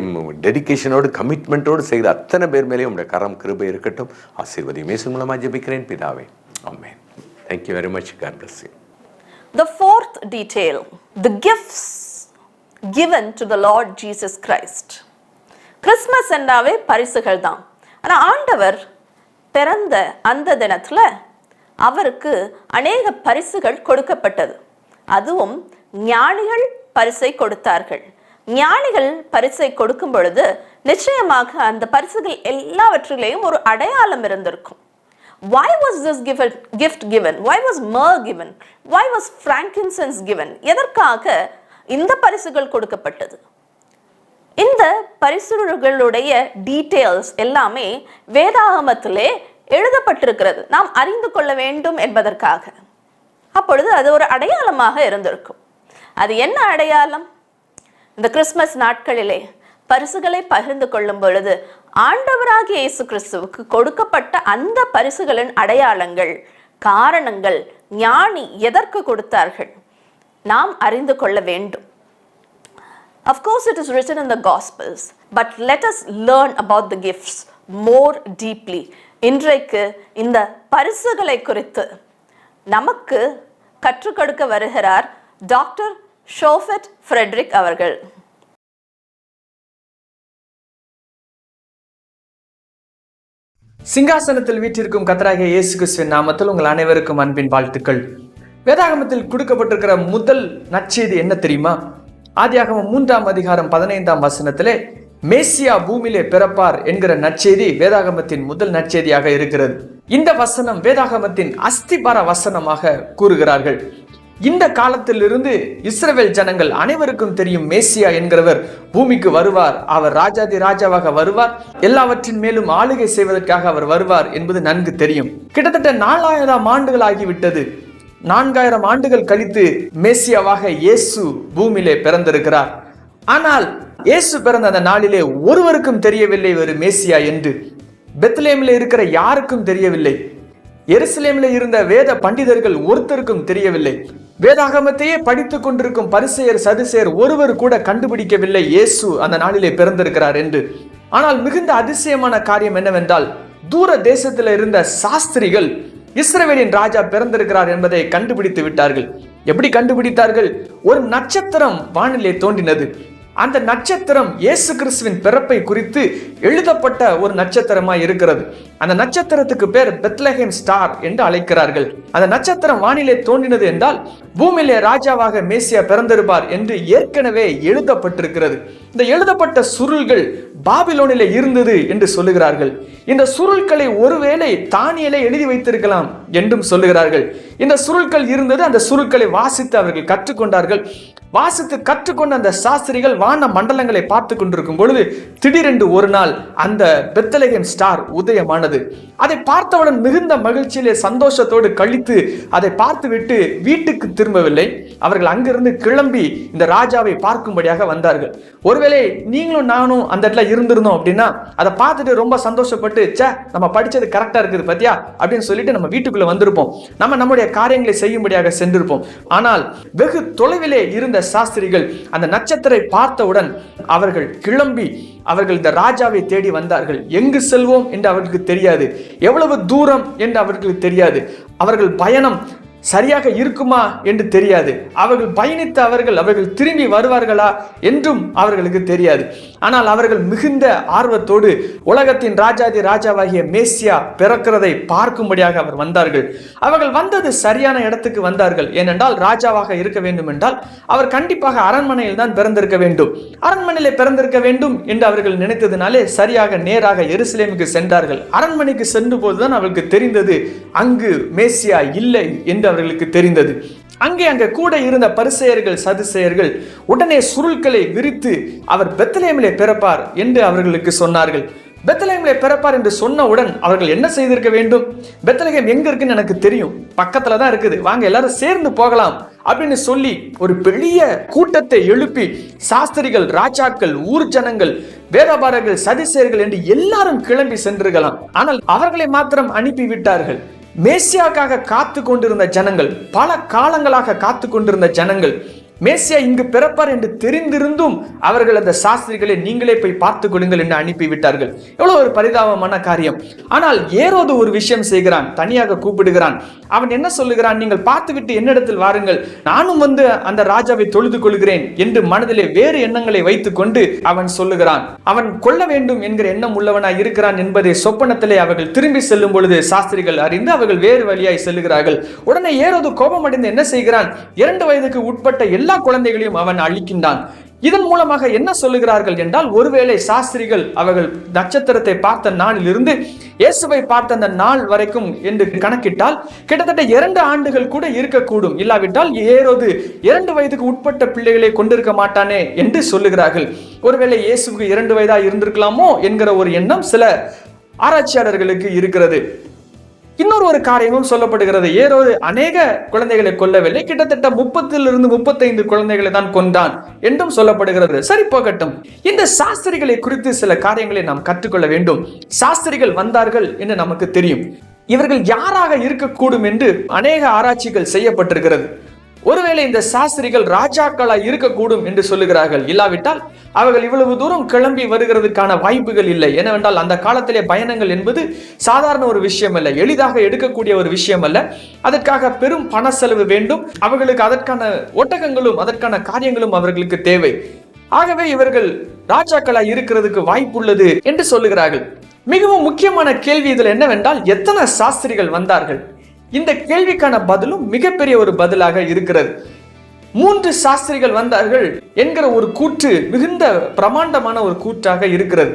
S4: டெடிகேஷனோடு, கமிட்மெண்ட்டோடு செய்த அத்தனை பேர் மேலேயும் உங்களுடைய கரம் கிருபை இருக்கட்டும். ஆசீர்வதியும். இயேசு மூலமாக ஜெபிக்கிறேன் பிதாவே. ஆமென். Thank you very much. God bless you.
S1: The fourth detail, the gifts given to the Lord Jesus Christ. Christmas என்றாவே பரிசுகள் தான். ஆனால் ஆண்டவர் பிறந்த அந்த தினத்தில் அவருக்கு அநேக பரிசுகள் கொடுக்கப்பட்டது. அதுவும் ஞானிகள் பரிசை கொடுத்தார்கள். ஞானிகள் பரிசை கொடுக்கும் பொழுது நிச்சயமாக அந்த பரிசுகள் எல்லாவற்றிலேயும் ஒரு அடையாளம் இருந்திருக்கும். Why was this gift given? Why was myrrh given? Why was frankincense given? எதற்காக இந்த பரிசுகள் கொடுக்கப்பட்டது? இந்த பரிசுகளுடைய டீட்டெயில்ஸ் எல்லாமே வேதாகமத்திலே எழுதப்பட்டிருக்கிறது, நாம் அறிந்து கொள்ள வேண்டும் என்பதற்காக. அப்பொழுது அது ஒரு அடையாளமாக இருந்திருக்கும். அது என்ன அடையாளம்? இந்த கிறிஸ்மஸ் நாட்களிலே பரிசுகளை பகிர்ந்து கொள்ளும் பொழுது ஆண்டவராகிய இயேசு கிறிஸ்துவுக்கு கொடுக்கப்பட்ட அந்த பரிசுகளின் அடையாளங்கள், காரணங்கள், ஞானி எதற்கு கொடுத்தார்கள் நாம் அறிந்து கொள்ள வேண்டும். Of course, it is written in the Gospels, but let us learn about the gifts more deeply. இன்றைக்கு இந்த பரிசுகளை குறித்து நமக்கு கற்றுக் கொடுக்க வருகிறார் டாக்டர் ஷோஃபெட் ஃப்ரெட்ரிக் அவர்கள்.
S5: சிங்காசனத்தில் வீற்றிருக்கும் கர்த்தராகிய இயேசு கிறிஸ்துவின் நாமத்தில் உங்கள் அனைவருக்கும் அன்பின் வாழ்த்துக்கள். வேதாகமத்தில் கொடுக்கப்பட்டிருக்கிற முதல் நற்செய்தி என்ன தெரியுமா? ஆதியாகமம் 3ஆம் அதிகாரம் 15ஆம் வசனத்திலே மேசியா பூமியிலே பிறப்பார் என்கிற நற்செய்தி வேதாகமத்தின் முதல் நற்செய்தியாக இருக்கிறது. இந்த வசனம் வேதாகமத்தின் அஸ்திபார வசனமாக கூறுகிறார்கள். இந்த காலத்திலிருந்து இஸ்ரவேல் ஜனங்கள் அனைவருக்கும் தெரியும், மேசியா என்கிறவர் பூமிக்கு வருவார், அவர் ராஜாதி ராஜாவாக வருவார், எல்லாவற்றின் மேலும் ஆளுகை செய்வதற்காக அவர் வருவார் என்பது நன்கு தெரியும். கிட்டத்தட்ட 4000 ஆண்டுகள் ஆகிவிட்டது. 4000 ஆண்டுகள் கழித்து மேசியாவாக இயேசு பூமியிலே பிறந்திருக்கிறார். ஆனால் இயேசு பிறந்த அந்த நாளிலே ஒருவருக்கும் தெரியவில்லை ஒரு மேசியா என்று. பெத்லெஹேமில் இருக்கிற யாருக்கும் தெரியவில்லை. எருசலேமில் இருந்த வேத பண்டிதர்கள் ஒருத்தருக்கும் தெரியவில்லை. வேதாகமத்தையே படித்துக் கொண்டிருக்கும் பரிசேயர் சதுசேயர் ஒருவர் கூட கண்டுபிடிக்கவில்லை இயேசு அந்த நாளிலே பிறந்திருக்கிறார் என்று. ஆனால் மிகுந்த அதிசயமான காரியம் என்னவென்றால், தூர தேசத்தில் இருந்த சாஸ்திரிகள் இஸ்ரவேலின் ராஜா பிறந்திருக்கிறார் என்பதை கண்டுபிடித்து விட்டார்கள். எப்படி கண்டுபிடித்தார்கள்? ஒரு நட்சத்திரம் வானிலே தோன்றினது. அந்த நட்சத்திரம் இயேசு கிறிஸ்துவின் பிறப்பை குறித்து எழுதப்பட்ட ஒரு நட்சத்திரமாய் இருக்கிறது. அந்த நட்சத்திரத்துக்கு பேர் பெத்லெஹேம் ஸ்டார் என்று அழைக்கிறார்கள். அந்த நட்சத்திரம் வானிலே தோன்றினது என்றால் பூமியிலே ராஜாவாக மேசியா பிறந்திருப்பார் என்று ஏற்கனவே எழுதப்பட்டிருக்கிறது. இந்த எழுதப்பட்ட சுருள்கள் பாபிலோனிலே இருந்தது என்று சொல்லுகிறார்கள். இந்த சுருள்களை ஒருவேளை தானியேலே எழுதி வைத்திருக்கலாம் என்றும் சொல்லுகிறார்கள். இந்த சுருள்கள் இருந்தது. அந்த சுருள்களை வாசித்து அவர்கள் கற்றுக்கொண்டார்கள். வாசித்து கற்றுக்கொண்ட அந்த சாஸ்திரிகள் வான மண்டலங்களை பார்த்து கொண்டிருக்கும் பொழுது திடீரென்று ஒரு நாள் அந்த பெத்லெஹேம் ஸ்டார் உதயமானது. அதை பார்த்தவுடன் மிகுந்த மகிழ்ச்சியிலே சந்தோஷத்தோடு கழித்து அதை பார்த்துவிட்டு வீட்டுக்கு திரும்பவில்லை. அவர்கள் அங்கிருந்து கிளம்பி இந்த ராஜாவை பார்க்கும்படியாக வந்தார்கள். ஒருவேளை நீங்களும் நானும் அந்த இடத்துல இருந்திருந்தோம் அப்படின்னா அதை பார்த்துட்டு ரொம்ப சந்தோஷப்பட்டு, நம்ம படிச்சது கரெக்டா இருக்குது பத்தியா அப்படின்னு சொல்லிட்டு நம்ம வீட்டுக்குள்ள வந்திருப்போம். நம்முடைய காரியங்களை செய்யும்படியாக சென்றிருப்போம். ஆனால் வெகு தொலைவிலே இருந்த சாஸ்திரிகள் அந்த நட்சத்திரத்தை பார்த்தவுடன் அவர்கள் கிளம்பி அவர்கள் இந்த ராஜாவை தேடி வந்தார்கள். எங்கு செல்வோம் என்று அவர்களுக்கு தெரியாது, எவ்வளவு தூரம் என்று அவர்களுக்கு தெரியாது, அவர்கள் பயணம் சரியாக இருக்குமா என்று தெரியாது, அவர்கள் பயணித்த அவர்கள் திரும்பி வருவார்களா என்றும் அவர்களுக்கு தெரியாது. ஆனால் அவர்கள் மிகுந்த ஆர்வத்தோடு உலகத்தின் ராஜாதி ராஜாவாகிய மேசியா பிறக்கிறதை பார்க்கும்படியாக அவர் வந்தார்கள். அவர்கள் வந்தது சரியான இடத்துக்கு வந்தார்கள். ஏனென்றால் ராஜாவாக இருக்க வேண்டும் என்றால் அவர் கண்டிப்பாக அரண்மனையில் தான் பிறந்திருக்க வேண்டும். அரண்மனையிலே பிறந்திருக்க வேண்டும் என்று அவர்கள் நினைத்ததினாலே சரியாக நேராக எருசலேமுக்கு சென்றார்கள். அரண்மனைக்கு சென்ற போதுதான் அவர்களுக்கு தெரிந்தது அங்கு மேசியா இல்லை என்று அவர்களுக்கு தெரிந்தது. அங்கே கூட இருந்த பரிசேயர்கள் சதுசேயர்கள் உடனே சுருள்களை விரித்து அவர் பெத்லெஹேமிலே பிறப்பார் என்று அவர்களுக்கு சொன்னார்கள். பெத்லெஹேமிலே பிறப்பார் என்று சொன்னவுடன் அவர்கள் என்ன செய்திருக்க வேண்டும்? பெத்லெஹேம் எங்க இருக்குன்னு எனக்கு தெரியும், பக்கத்துல தான் இருக்குது, வாங்க எல்லாரும் சேர்ந்து போகலாம் அப்படின்னு சொல்லி ஒரு பெரிய கூட்டத்தை எழுப்பி சாஸ்திரிகள், ராஜாக்கள், ஊர் ஜனங்கள், வேதபாரர்கள், சதுசேயர்கள் என்று எல்லாரும் கிளம்பி சென்றிருக்கலாம். ஆனால் அவர்களை மாத்திரம் அனுப்பி விட்டார்கள். மேசியாக்காக காத்து கொண்டிருந்த ஜனங்கள், பல காலங்களாக காத்து கொண்டிருந்த ஜனங்கள், மேசியா இங்கு பிறப்பார் என்று தெரிந்திருந்தும் அவர்கள் அந்த சாஸ்திரிகளை நீங்களே போய் பார்த்துக் கொள்ளுங்கள் என்று அனுப்பிவிட்டார்கள். எவ்வளவு ஒரு பரிதாபமான காரியம். ஆனால் ஏரோது ஒரு விஷயம் செய்கிறான், தனியாக கூப்பிடுகிறான். அவன் என்ன சொல்லுகிறான்? நீங்கள் பார்த்துவிட்டு என்னிடத்தில் வாருங்கள், நானும் வந்து அந்த ராஜாவை தொழுது கொள்கிறேன் என்று மனதிலே வேறு எண்ணங்களை வைத்துக் கொண்டு அவன் சொல்லுகிறான். அவன் கொல்ல வேண்டும் என்கிற எண்ணம் உள்ளவனாய் இருக்கிறான் என்பதை சொப்பனத்திலே அவர்கள் திரும்பி செல்லும் பொழுது சாஸ்திரிகள் அறிந்து அவர்கள் வேறு வழியாய் செல்லுகிறார்கள். உடனே ஏரோது கோபமடைந்து என்ன செய்கிறான்? 2 வயதுக்கு உட்பட்ட எல்லா குழந்தைகளையும் அவன் அழிக்கின்றான். இதன் மூலமாக என்ன சொல்லுகிறார்கள் என்றால், ஒருவேளை சாஸ்திரிகள் அவர்கள் நட்சத்திரத்தை பார்த்த நாளிலிருந்து இயேசுவை பார்த்த அந்த நாள் வரைக்கும் என்று கணக்கிட்டால் கிட்டத்தட்ட 2 ஆண்டுகள் கூட இருக்கக்கூடும். இல்லாவிட்டால் ஏரோது 2 வயதுக்கு உட்பட்ட பிள்ளைகளை கொண்டிருக்க மாட்டானே என்று சொல்லுகிறார்கள். ஒருவேளை இயேசுக்கு 2 வயதா இருந்திருக்கலாமோ என்கிற ஒரு எண்ணம் சில ஆராய்ச்சியாளர்களுக்கு இருக்கிறது. இன்னொரு ஒரு காரியமும் சொல்லப்படுகிறது. ஏரோது அநேக குழந்தைகளை கொல்லவில்லை, கிட்டத்தட்ட 30 to 35 குழந்தைகளை தான் கொண்டான் என்றும் சொல்லப்படுகிறது. சரி போகட்டும். இந்த சாஸ்திரிகளை குறித்து சில காரியங்களை நாம் கற்றுக்கொள்ள வேண்டும். சாஸ்திரிகள் வந்தார்கள் என்று நமக்கு தெரியும். இவர்கள் யாராக இருக்கக்கூடும் என்று அநேக ஆராய்ச்சிகள் செய்யப்பட்டிருக்கிறது. ஒருவேளை இந்த சாஸ்திரிகள் ராஜாக்களாய் இருக்கக்கூடும் என்று சொல்லுகிறார்கள். இல்லாவிட்டால் அவர்கள் இவ்வளவு தூரம் கிளம்பி வருகிறதுக்கான வாய்ப்புகள் இல்லை. என்னவென்றால் அந்த காலத்திலே பயணங்கள் என்பது சாதாரண ஒரு விஷயம் அல்ல, எளிதாக எடுக்கக்கூடிய ஒரு விஷயம் அல்ல. அதற்காக பெரும் பண செலவு வேண்டும். அவர்களுக்கு அதற்கான ஒட்டகங்களும் அதற்கான காரியங்களும் அவர்களுக்கு தேவை. ஆகவே இவர்கள் ராஜாக்களாய் இருக்கிறதுக்கு வாய்ப்புள்ளது என்று சொல்லுகிறார்கள். மிகவும் முக்கியமான கேள்வி இதில் என்னவென்றால், எத்தனை சாஸ்திரிகள் வந்தார்கள்? இந்த கேள்விக்கான பதிலும் மிகப்பெரிய ஒரு பதிலாக இருக்கிறது. 3 சாஸ்திரிகள் வந்தார்கள் என்கிற ஒரு கூற்று மிகுந்த பிரமாண்டமான ஒரு கூற்றாக இருக்கிறது.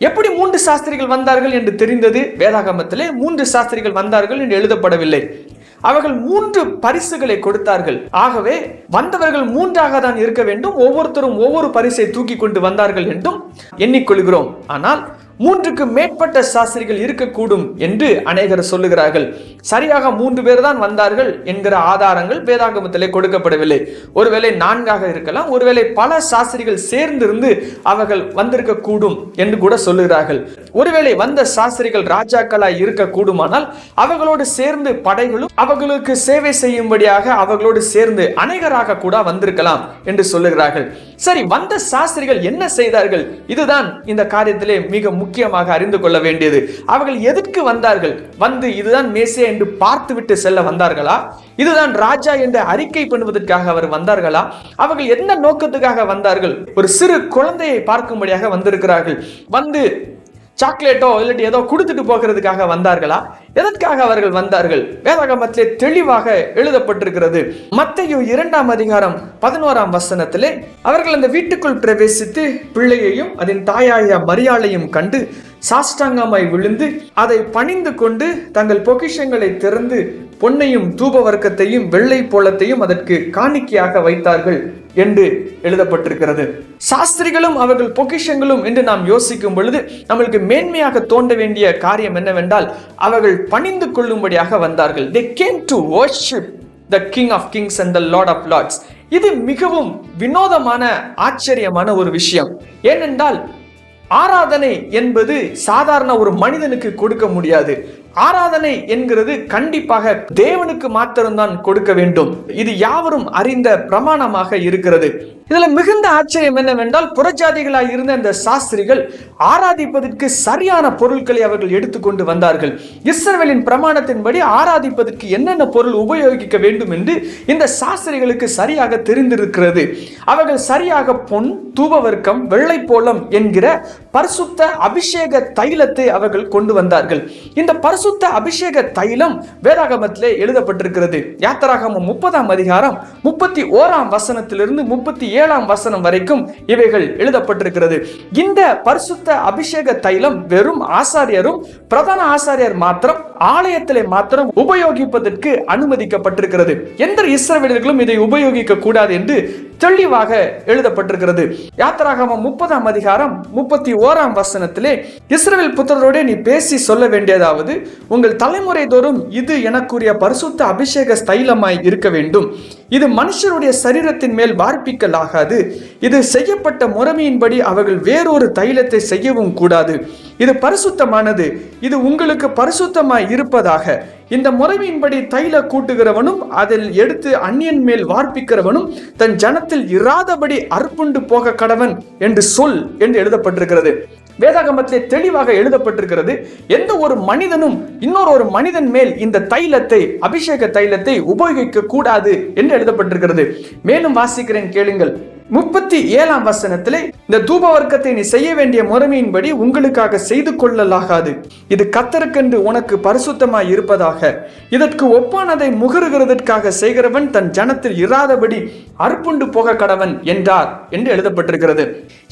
S5: எப்படி 3 சாஸ்திரிகள் வந்தார்கள் என்று தெரிந்தது? வேதாகமத்திலே 3 சாஸ்திரிகள் வந்தார்கள் என்று எழுதப்படவில்லை. அவர்கள் 3 பரிசுகளை கொடுத்தார்கள். ஆகவே வந்தவர்கள் 3ஆக தான் இருக்க வேண்டும். ஒவ்வொருத்தரும் ஒவ்வொரு பரிசை தூக்கி கொண்டு வந்தார்கள் என்றும் எண்ணிக்கொள்கிறோம். ஆனால் 3க்கு மேற்பட்ட சாஸ்திரிகள் இருக்கக்கூடும் என்று அநேகர் சொல்லுகிறார்கள். சரியாக 3 பேர் தான் வந்தார்கள் என்கிற ஆதாரங்கள் வேதாகமத்திலே கொடுக்கப்படவில்லை. ஒருவேளை 4ஆக இருக்கலாம், ஒருவேளை பல சாஸ்திரிகள் சேர்ந்திருந்து அவர்கள் வந்திருக்க கூடும் என்று கூட சொல்லுகிறார்கள். ஒருவேளை வந்த சாஸ்திரிகள் ராஜாக்களாய் இருக்க கூடுமானால் அவர்களோடு சேர்ந்து படைகளும் அவர்களுக்கு சேவை செய்யும்படியாக அவர்களோடு சேர்ந்து அநேகராக கூட வந்திருக்கலாம் என்று சொல்லுகிறார்கள். சரி, வந்த சாஸ்திரிகள் என்ன செய்தார்கள்? இதுதான் இந்த காரியத்திலே மிக முக்கியமாக அறிந்து கொள்ள வேண்டியது. அவர்கள் எதற்கு வந்தார்கள்? வந்து இதுதான் மேசியா என்று பார்த்துவிட்டு செல்ல வந்தார்களா? இதுதான் ராஜா என்று அறிக்கை பண்ணுவதற்காக அவர் வந்தார்களா? அவர்கள் என்ன நோக்கத்துக்காக வந்தார்கள்? ஒரு சிறு குழந்தையை பார்க்கும்படியாக வந்திருக்கிறார்கள். வந்து சாக்லேட்டோ இல்லாட்டி ஏதோ கொடுத்துட்டு போகிறதுக்காக வந்தார்களா? எதற்காக அவர்கள் வந்தார்கள்? வேதாகமத்திலே தெளிவாக எழுதப்பட்டிருக்கிறது. மத்தேயு 2ஆம் அதிகாரம் 11ஆம் வசனத்திலே அவர்கள் அந்த வீட்டுக்குள் பிரவேசித்து பிள்ளையையும் அதன் தாயாய மரியாளையும் கண்டு சாஷ்டாங்கமாய் விழுந்து அதை பணிந்து கொண்டு தங்கள் பொக்கிஷங்களை திறந்து பொன்னையும் தூப வர்க்கத்தையும் வெள்ளை போலத்தையும் அதற்கு காணிக்கையாக வைத்தார்கள் என்று எழுதப்பட்டிருக்கிறது. சாஸ்திரிகளும் அவர்கள் பொக்கிஷங்களும் என்று நாம் யோசிக்கும் பொழுது நம்மளுக்கு மேன்மையாக தோன்ற வேண்டிய காரியம் என்னவென்றால், அவர்கள் பணிந்து கொள்ளும்படியாக வந்தார்கள். They came to worship the King of Kings and the Lord of Lords. இது மிகவும் வினோதமான ஆச்சரியமான ஒரு விஷயம். ஏனென்றால் ஆராதனை என்பது சாதாரண ஒரு மனிதனுக்கு கொடுக்க முடியாது. ஆராதனை என்கிறது கண்டிப்பாக தேவனுக்கு மாத்திரம்தான் கொடுக்க வேண்டும். இது யாவரும் அறிந்த பிரமாணமாக இருக்கிறது. இதுல மிகுந்த ஆச்சரியம் என்னவென்றால், புறஜாதிகளாய் இருந்த இந்த சாஸ்திரிகள் ஆராதிப்பதற்கு சரியான பொருட்களை அவர்கள் எடுத்துக்கொண்டு வந்தார்கள். இஸ்ரவேலின் பிரமாணத்தின்படி ஆராதிப்பதற்கு என்னென்ன பொருள் உபயோகிக்க வேண்டும் என்று இந்த சாஸ்திரிகளுக்கு சரியாக தெரிந்திருக்கிறது. அவர்கள் சரியாக பொன், தூபவர்க்கம், வெள்ளை போலம் என்கிற பரிசுத்த அபிஷேக தைலத்தை அவர்கள் கொண்டு வந்தார்கள். இந்த பரிசுத்த அபிஷேக தைலம் வேதாகமத்திலே எழுதப்பட்டிருக்கிறது. யாத்திராகமம் 30ஆம் அதிகாரம் 31ஆம் வசனத்திலிருந்து 37ஆம் வசனம் வரைக்கும் இவைகள் எழுதப்பட்டிருக்கிறது. இந்த பரிசுத்த அபிஷேக தைலம் வெறும் ஆசாரியரும் பிரதான ஆசாரியர் மாத்திரம் ஆலயத்திலே மாத்திரம் உபயோகிப்பதற்கு அனுமதிக்கப்பட்டிருக்கிறது. எந்த இஸ்ரவேலர்களும் இதை உபயோகிக்க கூடாது என்று தெளிவாக எழுதப்பட்டிருக்கிறது. யாத்திராகமம் 30ஆம் அதிகாரம் 31ஆம் வசனத்திலே இஸ்ரவேல் புத்திரரோடு நீ பேசி சொல்ல வேண்டியதாவது, உங்கள் தலைமுறை தோறும் இது எனக்குரிய பரிசுத்த அபிஷேக தைலமாய் இருக்க வேண்டும். இது மனுஷருடைய சரீரத்தின் மேல் வார்ப்பிக்கலாகாது. இது செய்யப்பட்ட முறைமையின்படி அவர்கள் வேறொரு தைலத்தை செய்யவும் கூடாது. இது பரிசுத்தமானது. இது உங்களுக்கு பரிசுத்தமாய் இருப்பதாக. இந்த முறைமையின்படி தைல கூட்டுகிறவனும் அதில் எடுத்து அந்நியன் மேல் வார்ப்பிக்கிறவனும் தன் ஜனத்தில் இராதபடி அற்புண்டு போக கடவன் என்று சொல் என்று எழுதப்பட்டிருக்கிறது. வேதாகமத்திலே தெளிவாக எழுதப்பட்டிருக்கிறது. எந்த ஒரு மனிதனும் இன்னொரு மனிதன் மேல் இந்த தைலத்தை, அபிஷேக தைலத்தை உபயோகிக்க கூடாது என்று எழுதப்பட்டிருக்கிறது. மேலும் வாசிக்கிறேன், கேளுங்கள். 37ஆம் வசனத்திலே இந்த தூப வர்க்கத்தை நீ செய்ய வேண்டிய முறைமையின்படி உங்களுக்காக செய்து கொள்ளலாகாது. இது கர்த்தருக்கென்று உனக்கு பரிசுத்தமாய் இருப்பதாக. இதற்கு ஒப்பானதை முகருகிறதற்காக செய்கிறவன் தன் ஜனத்தில் இராதபடி அற்புண்டு போக கடவன் என்றார் என்று எழுதப்பட்டிருக்கிறது.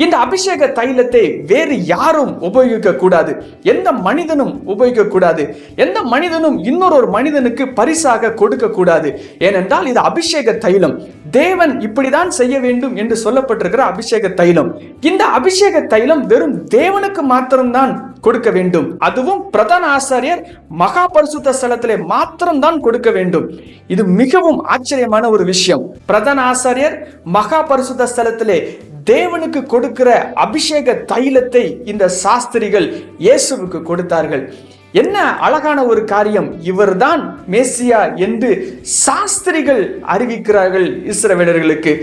S5: இந்த அபிஷேக தைலத்தை வேறு யாரும் உபயோகிக்க கூடாது. எந்த மனிதனும் உபயோகிக்க கூடாது. எந்த மனிதனும் இன்னொரு மனிதனுக்கு பரிசாக கொடுக்க கூடாது. ஏனென்றால் இது அபிஷேக தைலம். தேவன் இப்படிதான் செய்ய வேண்டும் என்று சொல்லப்பட்டிருக்கிற அபிஷேக தைலம். இந்த அபிஷேக தைலம் வெறும் தேவனுக்கு மாத்திரம்தான் கொடுக்க வேண்டும். அதுவும் பிரதான ஆசாரியர் மகா பரிசுத்த ஸ்தலத்திலே மாத்திரம்தான் கொடுக்க வேண்டும். இது மிகவும் ஆச்சரியமான ஒரு விஷயம். பிரதான ஆசாரியர் மகா பரிசுத்த ஸ்தலத்திலே தேவனுக்கு கொடுக்கிற அபிஷேக தைலத்தை இந்த சாஸ்திரிகள் இயேசுவுக்கு கொடுத்தார்கள். என்ன அழகான ஒரு காரியம், இவர்தான் மேசியா என்று சாஸ்திரிகள் அறிவிக்கிறார்கள் இஸ்ரவேலர்களுக்கு.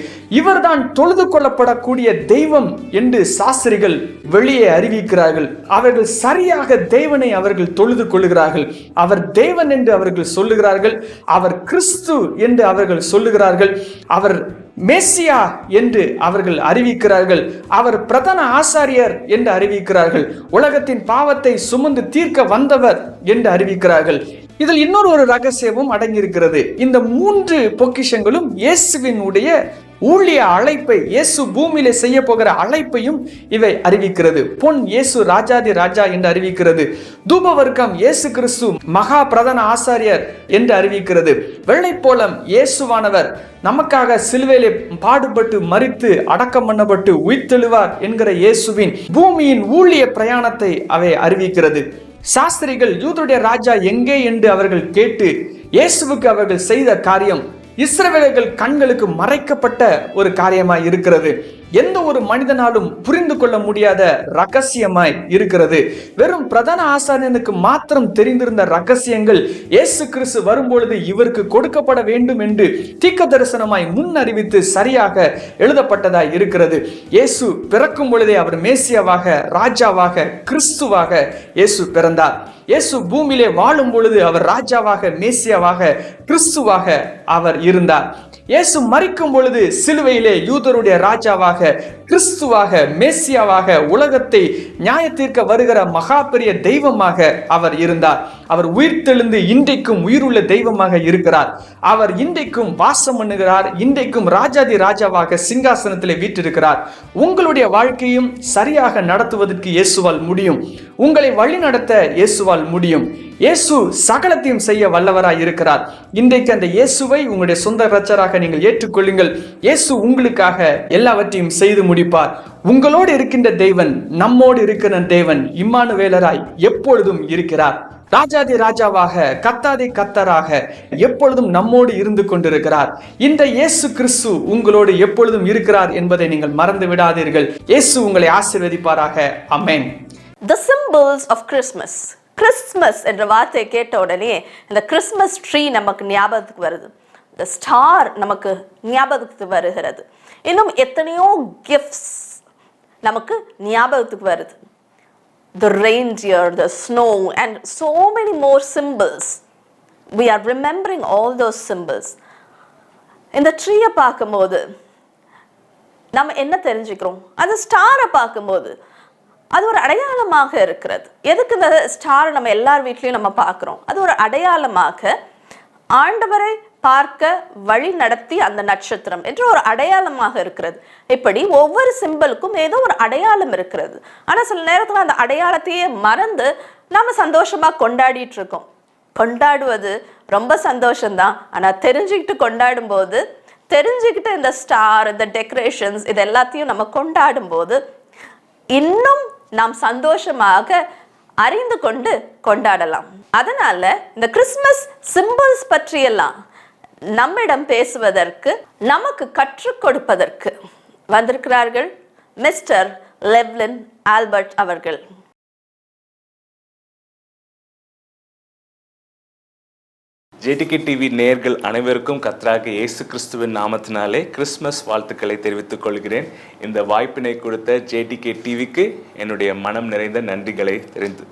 S5: இவர்தான் தொழுது கொள்ளப்படக்கூடிய தெய்வம் என்று சாஸ்திரிகள் வெளியே அறிவிக்கிறார்கள். அவர்கள் சரியாக தேவனை அவர்கள் தொழுது கொள்ளுகிறார்கள். அவர் தேவன் என்று அவர்கள் சொல்லுகிறார்கள். அவர் கிறிஸ்து என்று அவர்கள் சொல்லுகிறார்கள். அவர் மேசியா என்று அவர்கள் அறிவிக்கிறார்கள். அவர் பிரதான ஆசாரியர் என்று அறிவிக்கிறார்கள். உலகத்தின் பாவத்தை சுமந்து தீர்க்க வந்தவர் என்று அறிவிக்கிறார்கள். இதில் இன்னொரு ரகசியமும் அடங்கியிருக்கிறது. இந்த 3 பொக்கிஷங்களும் இயேசுவினுடைய ஊழிய அழைப்பை, இயேசு பூமியிலே செய்ய போகிற அழைப்பையும் இவை அறிவிக்கிறது. பொன் இயேசு ராஜாதி ராஜா என்று அறிவிக்கிறது. தூபவர்க்கம் இயேசு கிறிஸ்து மகா பிரதான ஆசாரியர் என்று அறிவிக்கிறது. வெள்ளைப்போளம் இயேசுவானவர் நமக்காக சிலுவையிலே பாடுபட்டு மரித்து அடக்கம் பண்ணப்பட்டு உயிர்த்தெழுவார் என்கிற இயேசுவின் பூமியின் ஊழிய பிரயாணத்தை அவை அறிவிக்கிறது. சாஸ்திரிகள் யூதருடைய ராஜா எங்கே என்று அவர்கள் கேட்டு இயேசுவுக்கு அவர்கள் செய்த காரியம் இஸ்ரவேலர்கள் கண்களுக்கு மறைக்கப்பட்ட ஒரு காரியமாய் இருக்கிறது. எந்த ஒரு மனிதனாலும் புரிந்து கொள்ள முடியாத ரகசியமாய் இருக்கிறது. வெறும் பிரதான ஆசாரியனுக்கு மாத்திரம் தெரிந்திருந்த ரகசியங்கள் இயேசு கிறிஸ்து வரும்பொழுது இவருக்கு கொடுக்கப்பட வேண்டும் என்று தீர்க்க தரிசனமாய் முன் அறிவித்து சரியாக எழுதப்பட்டதாய் இருக்கிறது. இயேசு பிறக்கும் பொழுதே அவர் மேசியாவாக, ராஜாவாக, கிறிஸ்துவாக இயேசு பிறந்தார். இயேசு பூமியிலே வாழும் பொழுது அவர் ராஜாவாக, மேசியாவாக, கிறிஸ்துவாக அவர் இருந்தார். இயேசு மரிக்கும் பொழுது சிலுவையிலே யூதருடைய ராஜாவாக, கிறிஸ்துவாக, மேசியாவாக, உலகத்தை நியாய தீர்க்க வருகிற மகா பெரிய தெய்வமாக அவர் இருந்தார். அவர் உயிர்த்தெழுந்து இன்றைக்கும் உயிருள்ள தெய்வமாக இருக்கிறார். அவர் இன்றைக்கும் வாசம் பண்ணுகிறார். இன்றைக்கும் ராஜாதி ராஜாவாக சிங்காசனத்திலே வீற்றிருக்கிறார். உங்களுடைய வாழ்க்கையும் சரியாக நடத்துவதற்கு இயேசுவால் முடியும். உங்களை வழி நடத்த இயேசுவால் முடியும். இயேசு சகலத்தையும் செய்ய வல்லவராய் இருக்கிறார். இன்றைக்கு அந்த இயேசுவை உங்களுடைய சொந்த இரட்சகராக நீங்கள் ஏற்றுக்கொள்ளுங்கள். இயேசு உங்களுக்காக எல்லாவற்றையும் செய்து முடிப்பார். உங்களோடு இருக்கின்ற தேவன், நம்மோடு இருக்கிற தேவன் இம்மானுவேலராய் எப்பொழுதும் இருக்கிறார். ராஜாதி ராஜாவாக, கர்த்தாதி கர்த்தராக எப்பொழுதும் நம்மோடு இருந்து கொண்டிருக்கிறார். இந்த இயேசு கிறிஸ்து உங்களோடு எப்பொழுதும் இருக்கிறார் என்பதை நீங்கள் மறந்து விடாதீர்கள். இயேசு உங்களை ஆசீர்வதிப்பாராக. ஆமென்.
S1: The symbols of Christmas. Christmas என்ற வார்த்தையை கேட்ட உடனே இந்த கிறிஸ்மஸ் ட்ரீ நமக்கு ஞாபகத்துக்கு வருது. இந்த ஸ்டார் நமக்கு ஞாபகத்துக்கு வருகிறது. இன்னும் எத்தனையோ கிஃப்ட்ஸ் நமக்கு ஞாபகத்துக்கு வருது. The reindeer, the snow and so many more symbols. We are remembering all those symbols. இந்த ட்ரீயை பார்க்கும்போது நம்ம என்ன தெரிஞ்சுக்கிறோம்? அந்த ஸ்டாரை பார்க்கும்போது அது ஒரு அடையாளமாக இருக்கிறது. எதுக்கு இந்த ஸ்டார் நம்ம எல்லார் வீட்லையும் நம்ம பார்க்குறோம்? அது ஒரு அடையாளமாக ஆண்டவரை பார்க்க வழி நடத்தி அந்த நட்சத்திரம் என்று ஒரு அடையாளமாக இருக்கிறது. இப்படி ஒவ்வொரு சிம்பலுக்கும் ஏதோ ஒரு அடையாளம் இருக்கிறது. ஆனால் சில நேரத்தில் அந்த அடையாளத்தையே மறந்து நம்ம சந்தோஷமாக கொண்டாடிட்டு இருக்கோம். கொண்டாடுவது ரொம்ப சந்தோஷம்தான். ஆனால் தெரிஞ்சுக்கிட்டு கொண்டாடும் போது, தெரிஞ்சுக்கிட்டு இந்த ஸ்டார், இந்த டெக்கரேஷன்ஸ் இது எல்லாத்தையும் நம்ம கொண்டாடும் போது இன்னும் நாம் சந்தோஷமாக அறிந்து கொண்டு கொண்டாடலாம். அதனால இந்த கிறிஸ்மஸ் சிம்பிள்ஸ் பற்றியெல்லாம் நம்மிடம் பேசுவதற்கு, நமக்கு கற்றுக் கொடுப்பதற்கு வந்திருக்கிறார்கள் மிஸ்டர் லெவ்லின் ஆல்பர்ட் அவர்கள்.
S6: ஜேடிகே டிவி நேயர்கள் அனைவருக்கும் கர்த்தராகிய இயேசு கிறிஸ்துவின் நாமத்தினாலே கிறிஸ்மஸ் வாழ்த்துக்களை தெரிவித்துக் கொள்கிறேன். இந்த வாய்ப்பினை கொடுத்த ஜேடிகே டிவிக்கு என்னுடைய மனம் நிறைந்த நன்றிகளை